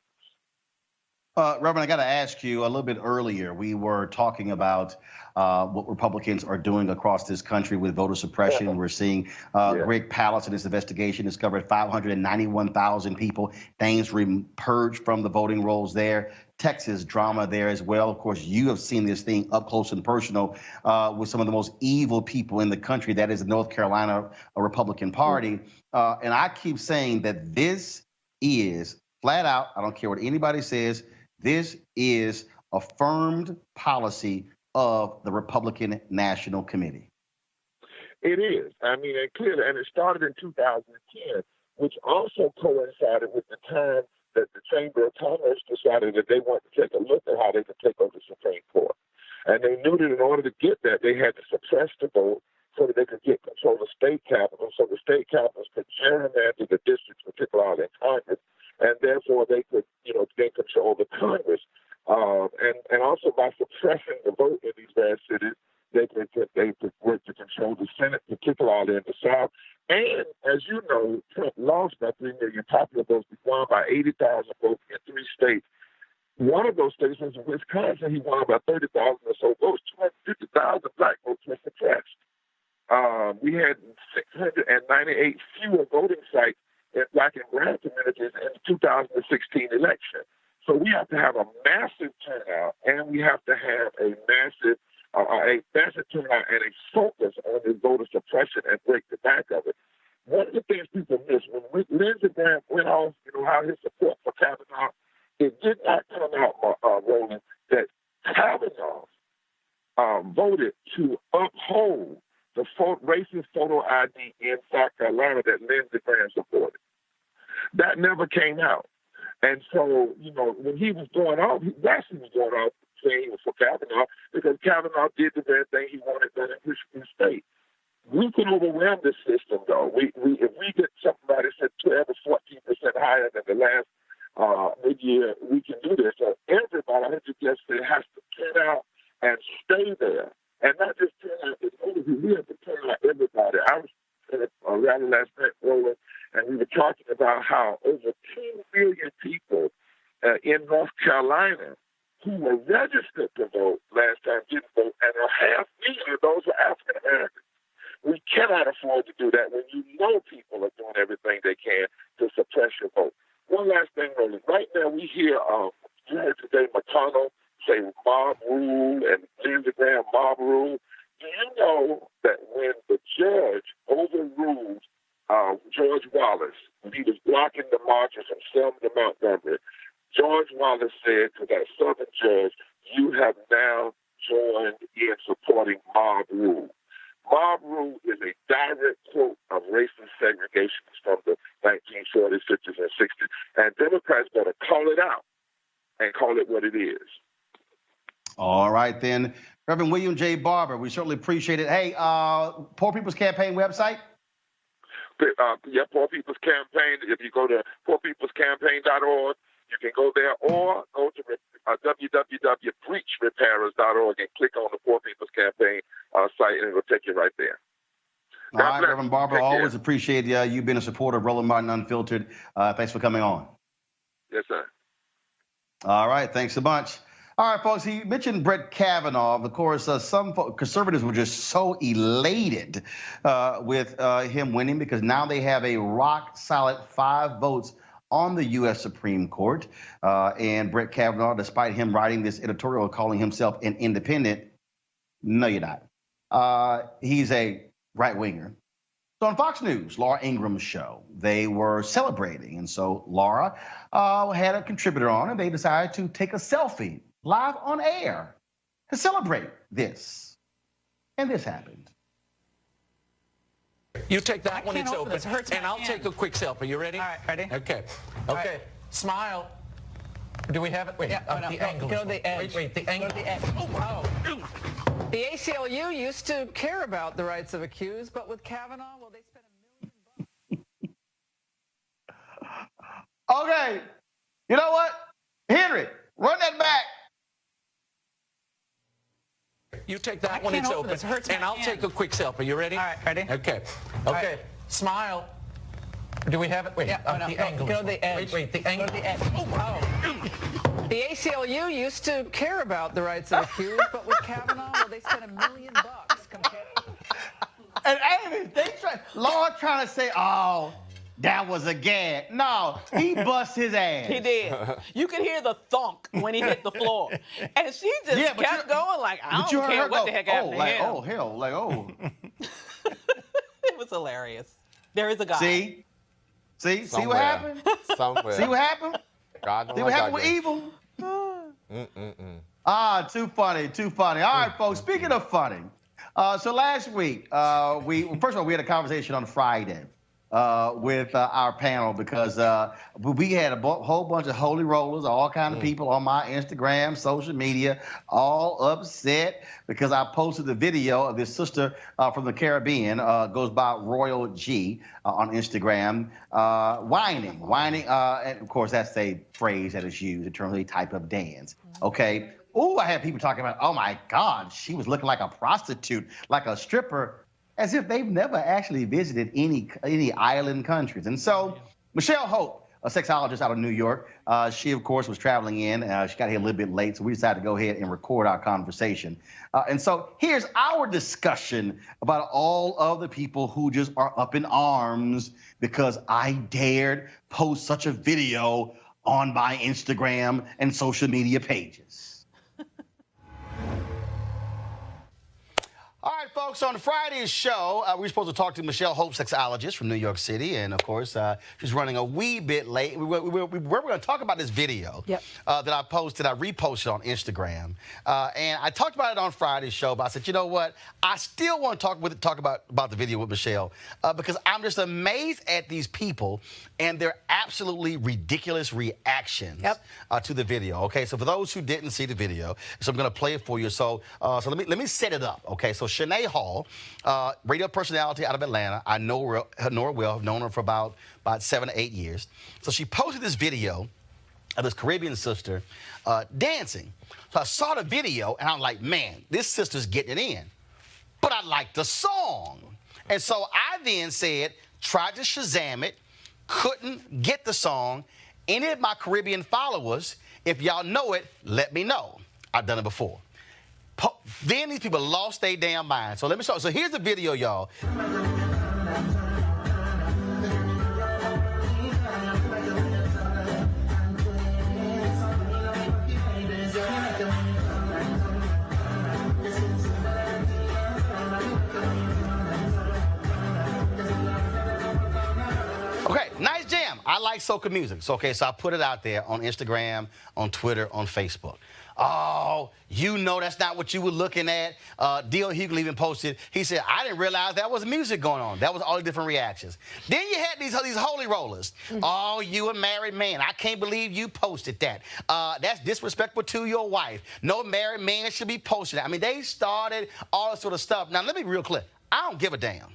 Reverend, I got to ask you a little bit earlier. We were talking about what Republicans are doing across this country with voter suppression. We're seeing Greg Palast in this investigation discovered 591,000 people, names purged from the voting rolls there. Texas drama there as well. Of course, you have seen this thing up close and personal with some of the most evil people in the country. That is the North Carolina Republican Party. And I keep saying that this is flat out, I don't care what anybody says, this is affirmed policy of the Republican National Committee. It is. I mean, and clearly, and it started in 2010, which also coincided with the time that the Chamber of Commerce decided that they wanted to take a look at how they could take over the Supreme Court. And they knew that in order to get that, they had to suppress the vote so that they could get control of state capitals, so the state capitals could gerrymander the districts, particularly in Congress, and therefore they could, gain control of the Congress. And also by suppressing the vote in these vast cities, they could work to control the Senate, particularly in the South. And as you know, Trump lost by 3 million popular votes. He won by 80,000 votes in 3 states. One of those states was in Wisconsin. He won by 30,000 or so votes. 250,000 black votes were suppressed. We had 698 fewer voting sites in black and brown communities in the 2016 election. So we have to have a massive turnout, and we have to have a massive turnout and a focus on this voter suppression and break the back of it. One of the things people miss, when Lindsey Graham went off, how his support for Kavanaugh, it did not come out, Roland, that Kavanaugh voted to uphold the racist photo ID in South Carolina that Lindsey Graham supported. That never came out. And so, when he was going off, he actually was going off saying he was for Kavanaugh because Kavanaugh did the very thing he wanted done in Michigan State. We can overwhelm this system, though. If we get somebody said 12 or 14% higher than the last mid-year, we can do this. So everybody, I suggest, has to turn out and stay there. And not just turn out the voters, we have to turn out everybody. I was at a rally last night, Roland, and we were talking about how over 2 million people in North Carolina who were registered to vote last time didn't vote, and 500,000 of those were African Americans. We cannot afford to do that when you know people are doing everything they can to suppress your vote. One last thing, Roland. Right now we hear, you heard today McConnell say mob rule and Lindsey Graham mob rule. Do you know that when the judge overruled George Wallace, when he was blocking the marches from Selma to Montgomery, George Wallace said to that Southern judge, you have now joined in supporting mob rule. Mob rule is a direct quote of racist segregation from the 1940s, 50s, and 60s. And Democrats better call it out and call it what it is. All right, then. Reverend William J. Barber, we certainly appreciate it. Hey, Poor People's Campaign website? Poor People's Campaign. If you go to poorpeoplescampaign.org, you can go there or go to www.breachrepairers.org and click on the Poor People's Campaign site, and it'll take you right there. All right, Reverend Barber, always appreciate you being a supporter of Roland Martin Unfiltered. Thanks for coming on. Yes, sir. All right, thanks a bunch. All right, folks, he mentioned Brett Kavanaugh. Of course, some conservatives were just so elated with him winning because now they have a rock-solid 5 votes on the U.S. Supreme Court. And Brett Kavanaugh, despite him writing this editorial calling himself an independent, no, you're not. He's a right-winger. So on Fox News, Laura Ingram's show, they were celebrating. And so Laura had a contributor on, and they decided to take a selfie live on air to celebrate this. And this happened. You take that one, it's open. And I'll take a quick selfie. You ready? All right, ready? Okay. Okay. Right. Smile. Do we have it? Wait, the angle. Go to the edge. Wait, the angle. Go to the edge. Oh. The ACLU used to care about the rights of accused, but with Kavanaugh, well, they spent $1 million. Okay. You know what? Henry, run that back. You take that one, it's open. And I'll take a quick selfie. You ready? All right, ready? Okay. Okay. Right. Smile. Do we have it? Wait, the angle. Go to the edge. Wait, the angle. Go to the edge. Oh. The ACLU used to care about the rights of accused, but with Kavanaugh, well, they spent $1 million compared. And Amy, Laura trying to say, oh, that was a gag. No, he bust his ass. He did. You could hear the thunk when he hit the floor. And she just kept going like, I don't care what the heck happened to him. Oh, hell, like, oh. It was hilarious. There is a guy. See what happened? Somewhere. See what happened? God See what happened with evil? Too funny. All right, folks, speaking of funny. So last week, first of all, we had a conversation on Friday with our panel because we had a whole bunch of holy rollers, all kind of people on my Instagram, social media, all upset because I posted the video of this sister from the Caribbean, goes by Royal G on Instagram, whining. And of course, that's a phrase that is used in terms of a type of dance. Okay. Oh, I had people talking about, oh my God, she was looking like a prostitute, like a stripper, as if they've never actually visited any island countries. And so Michelle Hope, a sexologist out of New York, she, of course, was traveling in. She got here a little bit late, so we decided to go ahead and record our conversation. And so here's our discussion about all of the people who just are up in arms because I dared post such a video on my Instagram and social media pages. All right, folks, on Friday's show, we were supposed to talk to Michelle Hope, sexologist from New York City, and, of course, she's running a wee bit late. We were going to talk about this video that I reposted on Instagram, and I talked about it on Friday's show, but I said, you know what? I still want to talk about the video with Michelle because I'm just amazed at these people and their absolutely ridiculous reactions to the video, okay? So for those who didn't see the video, so I'm going to play it for you. So let me set it up, okay? So Shanae Hall, radio personality out of Atlanta. I know her well. I've known her for about 7 to 8 years. So she posted this video of this Caribbean sister dancing. So I saw the video, and I'm like, man, this sister's getting it in. But I like the song. And so I then said, tried to Shazam it, couldn't get the song. Any of my Caribbean followers, if y'all know it, let me know. I've done it before. Then these people lost their damn mind. So let me show. So here's the video, y'all. Okay, nice jam. I like soca music. So I put it out there on Instagram, on Twitter, on Facebook. Oh, you know that's not what you were looking at. D.L. Hughley even posted, he said, I didn't realize that was music going on. That was all the different reactions. Then you had these holy rollers. Oh, you a married man. I can't believe you posted that. That's disrespectful to your wife. No married man should be posting that. I mean, they started all this sort of stuff. Now, let me be real clear. I don't give a damn,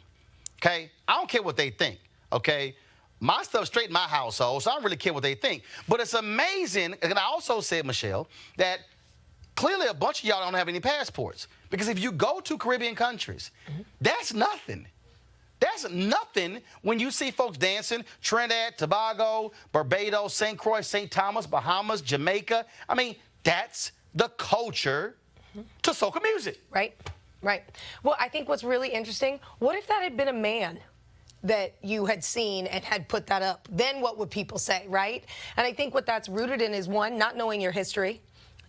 okay? I don't care what they think, okay? My stuff's straight in my household, so I don't really care what they think. But it's amazing, and I also said, Michelle, that clearly a bunch of y'all don't have any passports. Because if you go to Caribbean countries, that's nothing. That's nothing when you see folks dancing, Trinidad, Tobago, Barbados, St. Croix, St. Thomas, Bahamas, Jamaica. I mean, that's the culture to soca music. Right, right. Well, I think what's really interesting, what if that had been a man that you had seen and had put that up? Then what would people say, right? And I think what that's rooted in is, one, not knowing your history,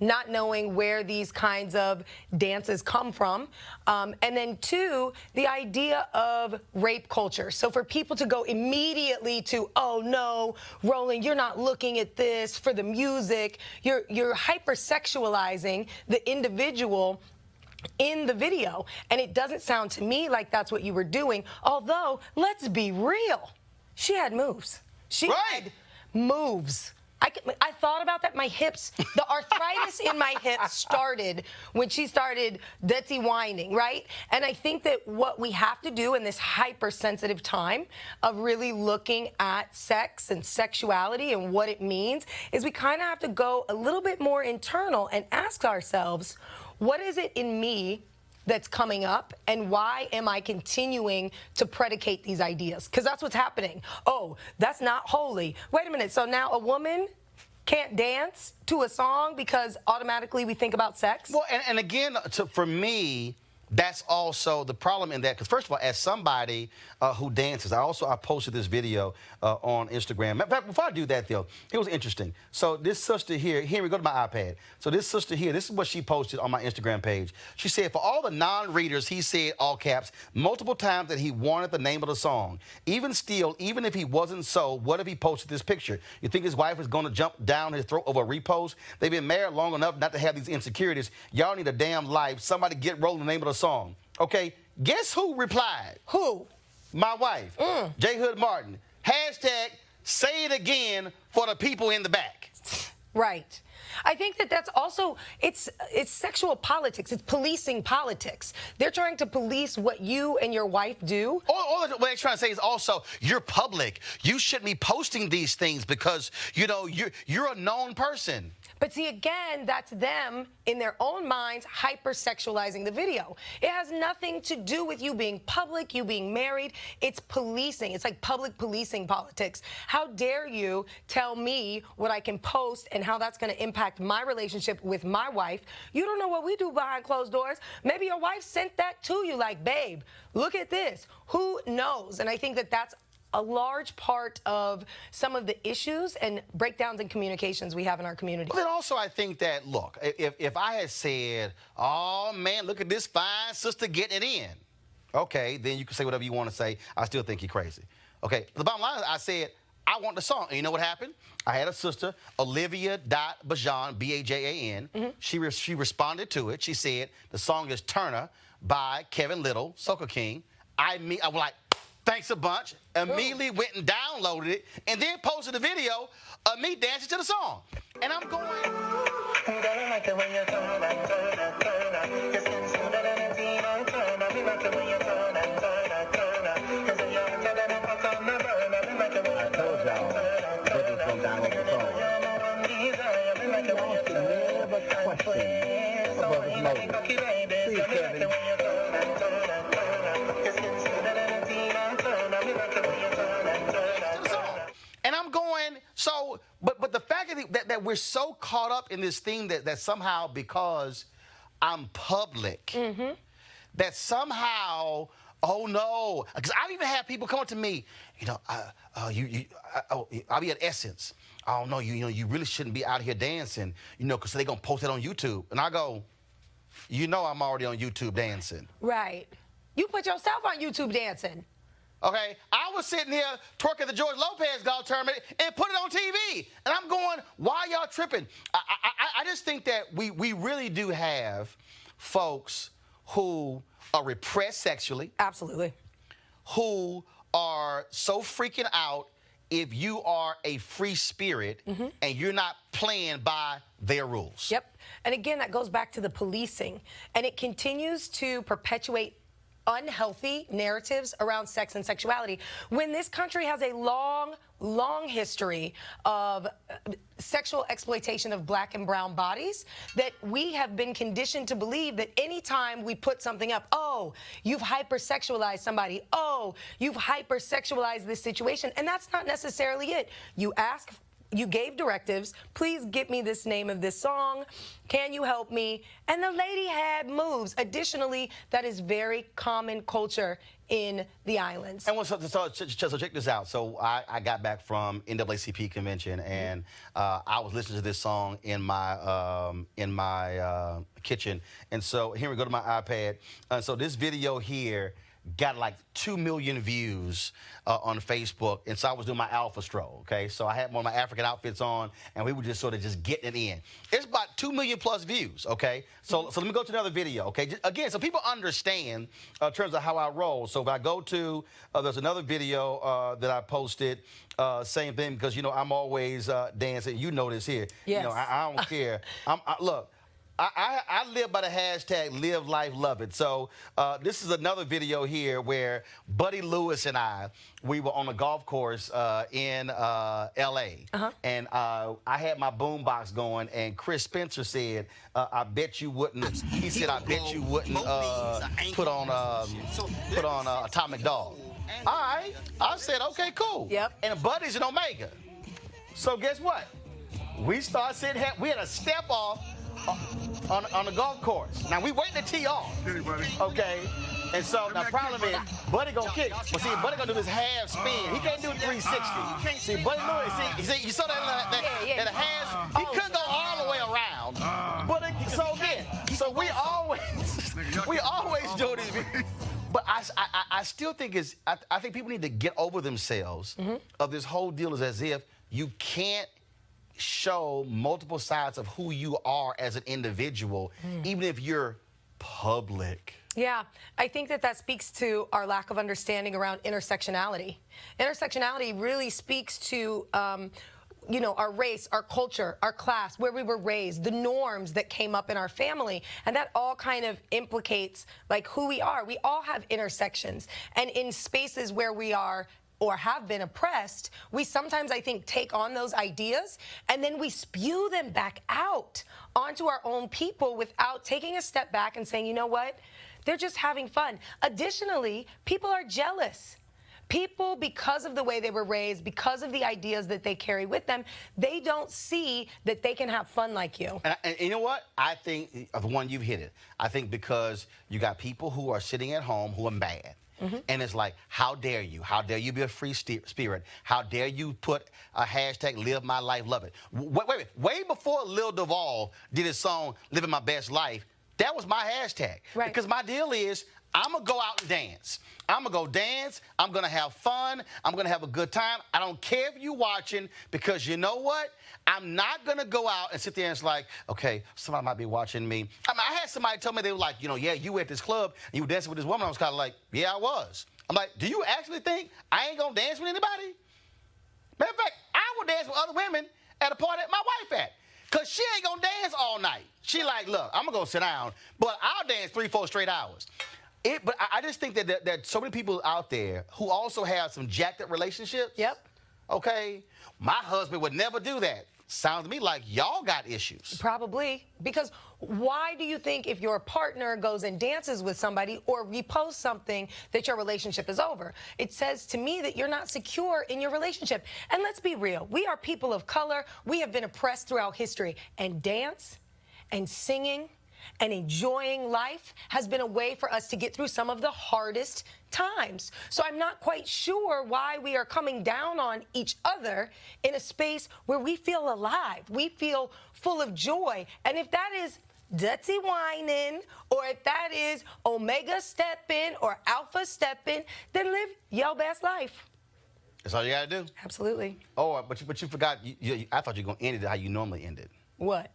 not knowing where these kinds of dances come from, and then two, the idea of rape culture. So for people to go immediately to, oh no, Roland, you're not looking at this for the music, you're hypersexualizing the individual in the video, and it doesn't sound to me like that's what you were doing. Although, let's be real, she had moves. She had moves. I thought about that. My hips, the arthritis in my hips started when she started dirty whining, right? And I think that what we have to do in this hypersensitive time of really looking at sex and sexuality and what it means is we kind of have to go a little bit more internal and ask ourselves, what is it in me that's coming up, and why am I continuing to predicate these ideas? Because that's what's happening. Oh, that's not holy. Wait a minute, so now a woman can't dance to a song because automatically we think about sex? Well, and again, for me, that's also the problem in that, because first of all, as somebody who dances, I posted this video on Instagram. In fact, before I do that, though, it was interesting. So this sister here, we go to my iPad. So this sister here, this is what she posted on my Instagram page. She said, for all the non-readers, he said, all caps, multiple times that he wanted the name of the song. Even still, even if he wasn't so, what if he posted this picture? You think his wife is going to jump down his throat over a repost? They've been married long enough not to have these insecurities. Y'all need a damn life. Somebody get Roland the name of the song. Okay, guess who replied? Who? My wife, J. Hood Martin. Hashtag say it again for the people in the back. Right. I think that that's also, it's sexual politics. It's policing politics. They're trying to police what you and your wife do. Or what they're trying to say is also, you're public. You shouldn't be posting these things because, you know, you're a known person. But see, again, that's them in their own minds hypersexualizing the video. It has nothing to do with you being public, you being married. It's policing. It's like public policing politics. How dare you tell me what I can post and how that's going to impact my relationship with my wife? You don't know what we do behind closed doors. Maybe your wife sent that to you like, babe, look at this. Who knows? And I think that that's a large part of some of the issues and breakdowns in communications we have in our community. But then also I think that, look, if I had said, oh, man, look at this fine sister getting it in, okay, then you can say whatever you want to say. I still think you're crazy. Okay, the bottom line is I said, I want the song. And you know what happened? I had a sister, Olivia.Bajan, B-A-J-A-N. She responded to it. She said, the song is Turner by Kevin Little, Soca King. I was like, thanks a bunch. Immediately went and downloaded it and then posted a video of me dancing to the song. And I'm going. And I'm going, so, but the fact that we're so caught up in this thing that somehow because I'm public, that somehow, oh no, because I've even had people come up to me, you know, I'll be at Essence. Oh no, you really shouldn't be out here dancing, you know, because they're going to post it on YouTube. And I go, you know I'm already on YouTube dancing. Right. You put yourself on YouTube dancing. Okay, I was sitting here twerking the George Lopez golf tournament and put it on TV. And I'm going, why y'all tripping? I just think that we really do have folks who are repressed sexually. Absolutely. Who are so freaking out if you are a free spirit and you're not playing by their rules. Yep. And again, that goes back to the policing. And it continues to perpetuate unhealthy narratives around sex and sexuality when this country has a long history of sexual exploitation of black and brown bodies, that we have been conditioned to believe that anytime we put something up, oh, you've hypersexualized somebody, oh, you've hypersexualized this situation, and that's not necessarily it. You gave directives, please get me this name of this song, can you help me? And the lady had moves. Additionally, that is very common culture in the islands. And so check this out. So I got back from NAACP convention, and I was listening to this song in my kitchen. And so here we go to my iPad. So this video here got like 2 million views on Facebook, and so I was doing my alpha stroll, okay? So I had one of my African outfits on, and we were just sort of just getting it in. It's about 2 million plus views, okay? So let me go to another video, okay? Again, so people understand in terms of how I roll. So if I go to, there's another video that I posted, same thing, because, you know, I'm always dancing. You know this here. Yes. You know, I don't care. Look, I live by the hashtag live life love it. So this is another video here where Buddy Lewis and we were on a golf course in L.A. And I had my boombox going, and Chris Spencer said, I bet you wouldn't, he said, I bet you wouldn't put on Atomic Dog. All right. I said, okay, cool. Yep. And Buddy's an Omega. So guess what? We started sitting, we had a step off on the golf course. Now we waiting to tee off. Okay. And so the problem is Buddy gonna kick. But see, Buddy gonna do this half spin. He can't do 360. See, Buddy Lewis, see, you saw that half, he couldn't go all the way around. But so we always do these. But I still think I think people need to get over themselves of this whole deal is as if you can't show multiple sides of who you are as an individual, even if you're public. Yeah, I think that speaks to our lack of understanding around intersectionality. Intersectionality really speaks to you know, our race, our culture, our class, where we were raised, the norms that came up in our family, and that all kind of implicates like who we are. We all have intersections, and in spaces where we are or have been oppressed, we sometimes, I think, take on those ideas and then we spew them back out onto our own people without taking a step back and saying, you know what, they're just having fun. Additionally, people are jealous. People, because of the way they were raised, because of the ideas that they carry with them, they don't see that they can have fun like you. And you know what? I think, of one, you've hit it. I think because you got people who are sitting at home who are mad. And it's like, how dare you? How dare you be a free spirit? How dare you put a hashtag live my life, love it? Wait. Way before Lil Duval did his song, Living My Best Life, that was my hashtag. Right. Because my deal is, I'm going to go out and dance. I'm going to go dance. I'm going to have fun. I'm going to have a good time. I don't care if you're watching, because you know what? I'm not going to go out and sit there and it's like, okay, somebody might be watching me. I mean, I had somebody tell me, they were like, you know, yeah, you were at this club and you were dancing with this woman. I was kind of like, yeah, I was. I'm like, do you actually think I ain't going to dance with anybody? Matter of fact, I would dance with other women at a party at my wife at. Because she ain't going to dance all night. She like, look, I'm going to go sit down, but I'll dance 3-4 straight hours. But I just think that so many people out there who also have some jacked up relationships. Yep. Okay. My husband would never do that. Sounds to me like y'all got issues. Probably. Because why do you think if your partner goes and dances with somebody or reposts something that your relationship is over? It says to me that you're not secure in your relationship. And let's be real. We are people of color. We have been oppressed throughout history. And dance and singing and enjoying life has been a way for us to get through some of the hardest times. So I'm not quite sure why we are coming down on each other in a space where we feel alive, we feel full of joy. And if that is Dutzy whining, or if that is Omega stepping or Alpha stepping, then live your best life. That's all you got to do? Absolutely. Oh, but you forgot, I thought you were going to end it how you normally end it. What?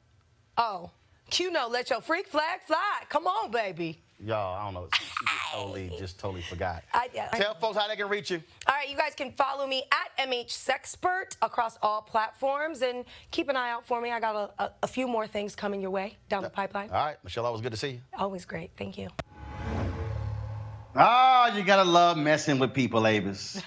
Oh. Q-No, let your freak flag fly. Come on, baby. Y'all, I don't know. She just totally forgot. Tell folks how they can reach you. All right, you guys can follow me at MHSexpert across all platforms, and keep an eye out for me. I got a few more things coming your way down the pipeline. All right, Michelle, always good to see you. Always great. Thank you. Oh, you gotta love messing with people, Avis.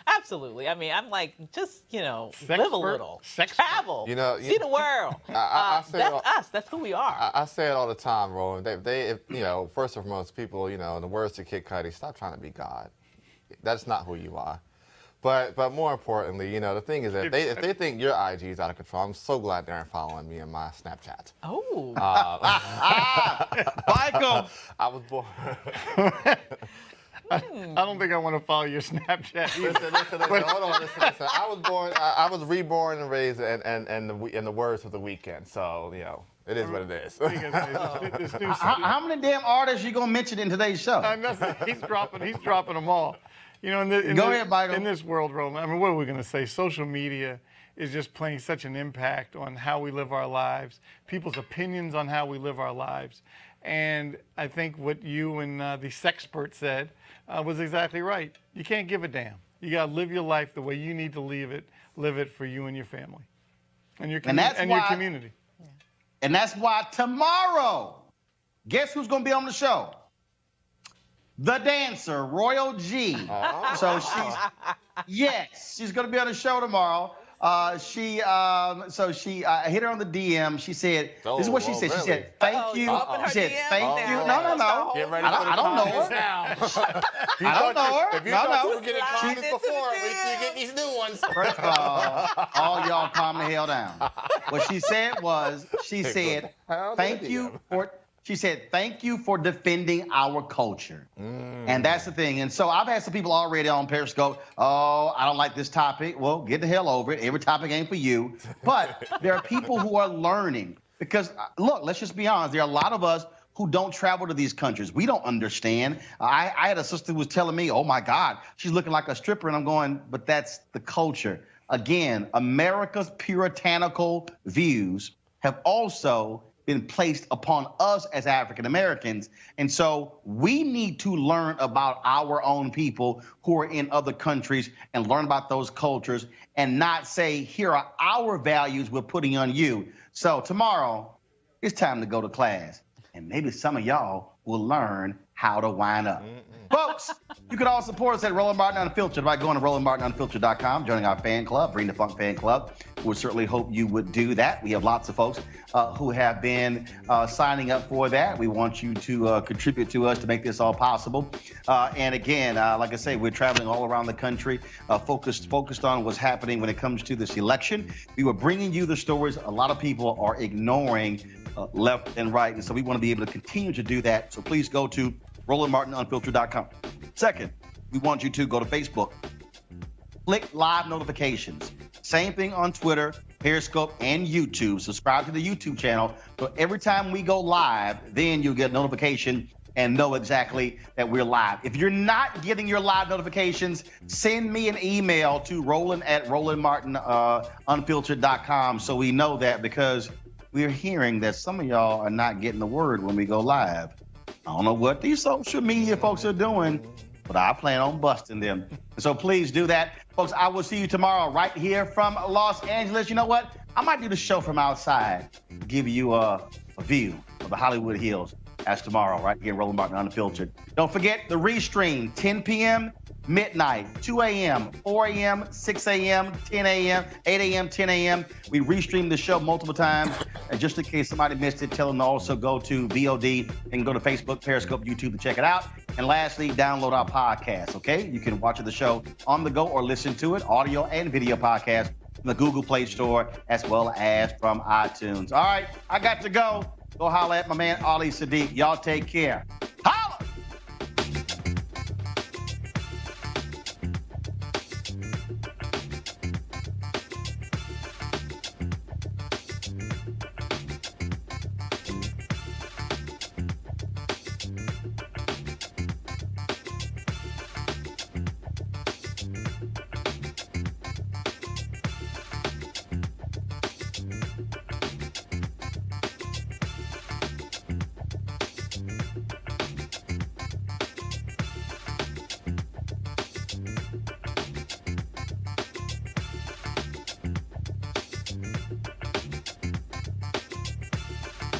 Absolutely. I mean, I'm like, just, live a little. Travel. See the world. I say that's us. That's who we are. I say it all the time, Roland. If first and foremost, people, in the words to Kid Cudi, stop trying to be God. That's not who you are. But more importantly, the thing is that if they think your IG is out of control, I'm so glad they aren't following me in my Snapchat. Oh. Michael. I was born. I don't think I want to follow your Snapchat. Listen, hold on, listen. I was born, I was reborn and raised in the words of the weekend. So, it is what it is. How many damn artists you gonna mention in today's show? He's dropping them all. Go ahead, Michael. In this world, Roland, I mean, what are we going to say? Social media is just playing such an impact on how we live our lives, people's opinions on how we live our lives. And I think what you and the sexpert said was exactly right. You can't give a damn. You got to live your life the way you need to live it for you and your family and your community. And that's why tomorrow, guess who's going to be on the show? The dancer, Royal G. Oh. So she's going to be on the show tomorrow. She hit her on the DM. She said, this is what she said. Really? She said, thank you. She said, thank you. No. Get ready I don't know her. I don't know her. If you thought you were getting comments before, wait till you get these new ones. First of all y'all calm the hell down. What she said was, thank you for defending our culture. And that's the thing. And so I've had some people already on Periscope, oh, I don't like this topic. Well, get the hell over it. Every topic ain't for you. But there are people who are learning. Because, look, let's just be honest. There are a lot of us who don't travel to these countries. We don't understand. I had a sister who was telling me, oh, my God, she's looking like a stripper. And I'm going, but that's the culture. Again, America's puritanical views have also been placed upon us as African Americans. And so we need to learn about our own people who are in other countries and learn about those cultures and not say, here are our values we're putting on you. So tomorrow, it's time to go to class. And maybe some of y'all will learn how to wind up. Folks, you can all support us at Roland Martin Unfiltered by going to RolandMartinUnfiltered.com, joining our fan club, Bring the Funk fan club. We certainly hope you would do that. We have lots of folks who have been signing up for that. We want you to contribute to us to make this all possible. And again, like I say, we're traveling all around the country, focused on what's happening when it comes to this election. We were bringing you the stories a lot of people are ignoring left and right. And so we want to be able to continue to do that. So please go to RolandMartinUnfiltered.com. Second, we want you to go to Facebook. Click live notifications. Same thing on Twitter, Periscope, and YouTube. Subscribe to the YouTube channel. So every time we go live, then you'll get a notification and know exactly that we're live. If you're not getting your live notifications, send me an email to Roland@RolandMartinUnfiltered.com so we know that, because we're hearing that some of y'all are not getting the word when we go live. I don't know what these social media folks are doing, but I plan on busting them. So please do that. Folks, I will see you tomorrow right here from Los Angeles. You know what? I might do the show from outside, give you a view of the Hollywood Hills. That's tomorrow right here, Roland Martin Unfiltered. Don't forget the restream, 10 p.m., midnight, 2 a.m., 4 a.m., 6 a.m., 10 a.m., 8 a.m., 10 a.m. We restream the show multiple times. And just in case somebody missed it, tell them to also go to VOD and go to Facebook, Periscope, YouTube to check it out. And lastly, download our podcast, okay? You can watch the show on the go or listen to it, audio and video podcast, from the Google Play Store as well as from iTunes. All right, I got to go. Go holler at my man, Ali Sadiq. Y'all take care.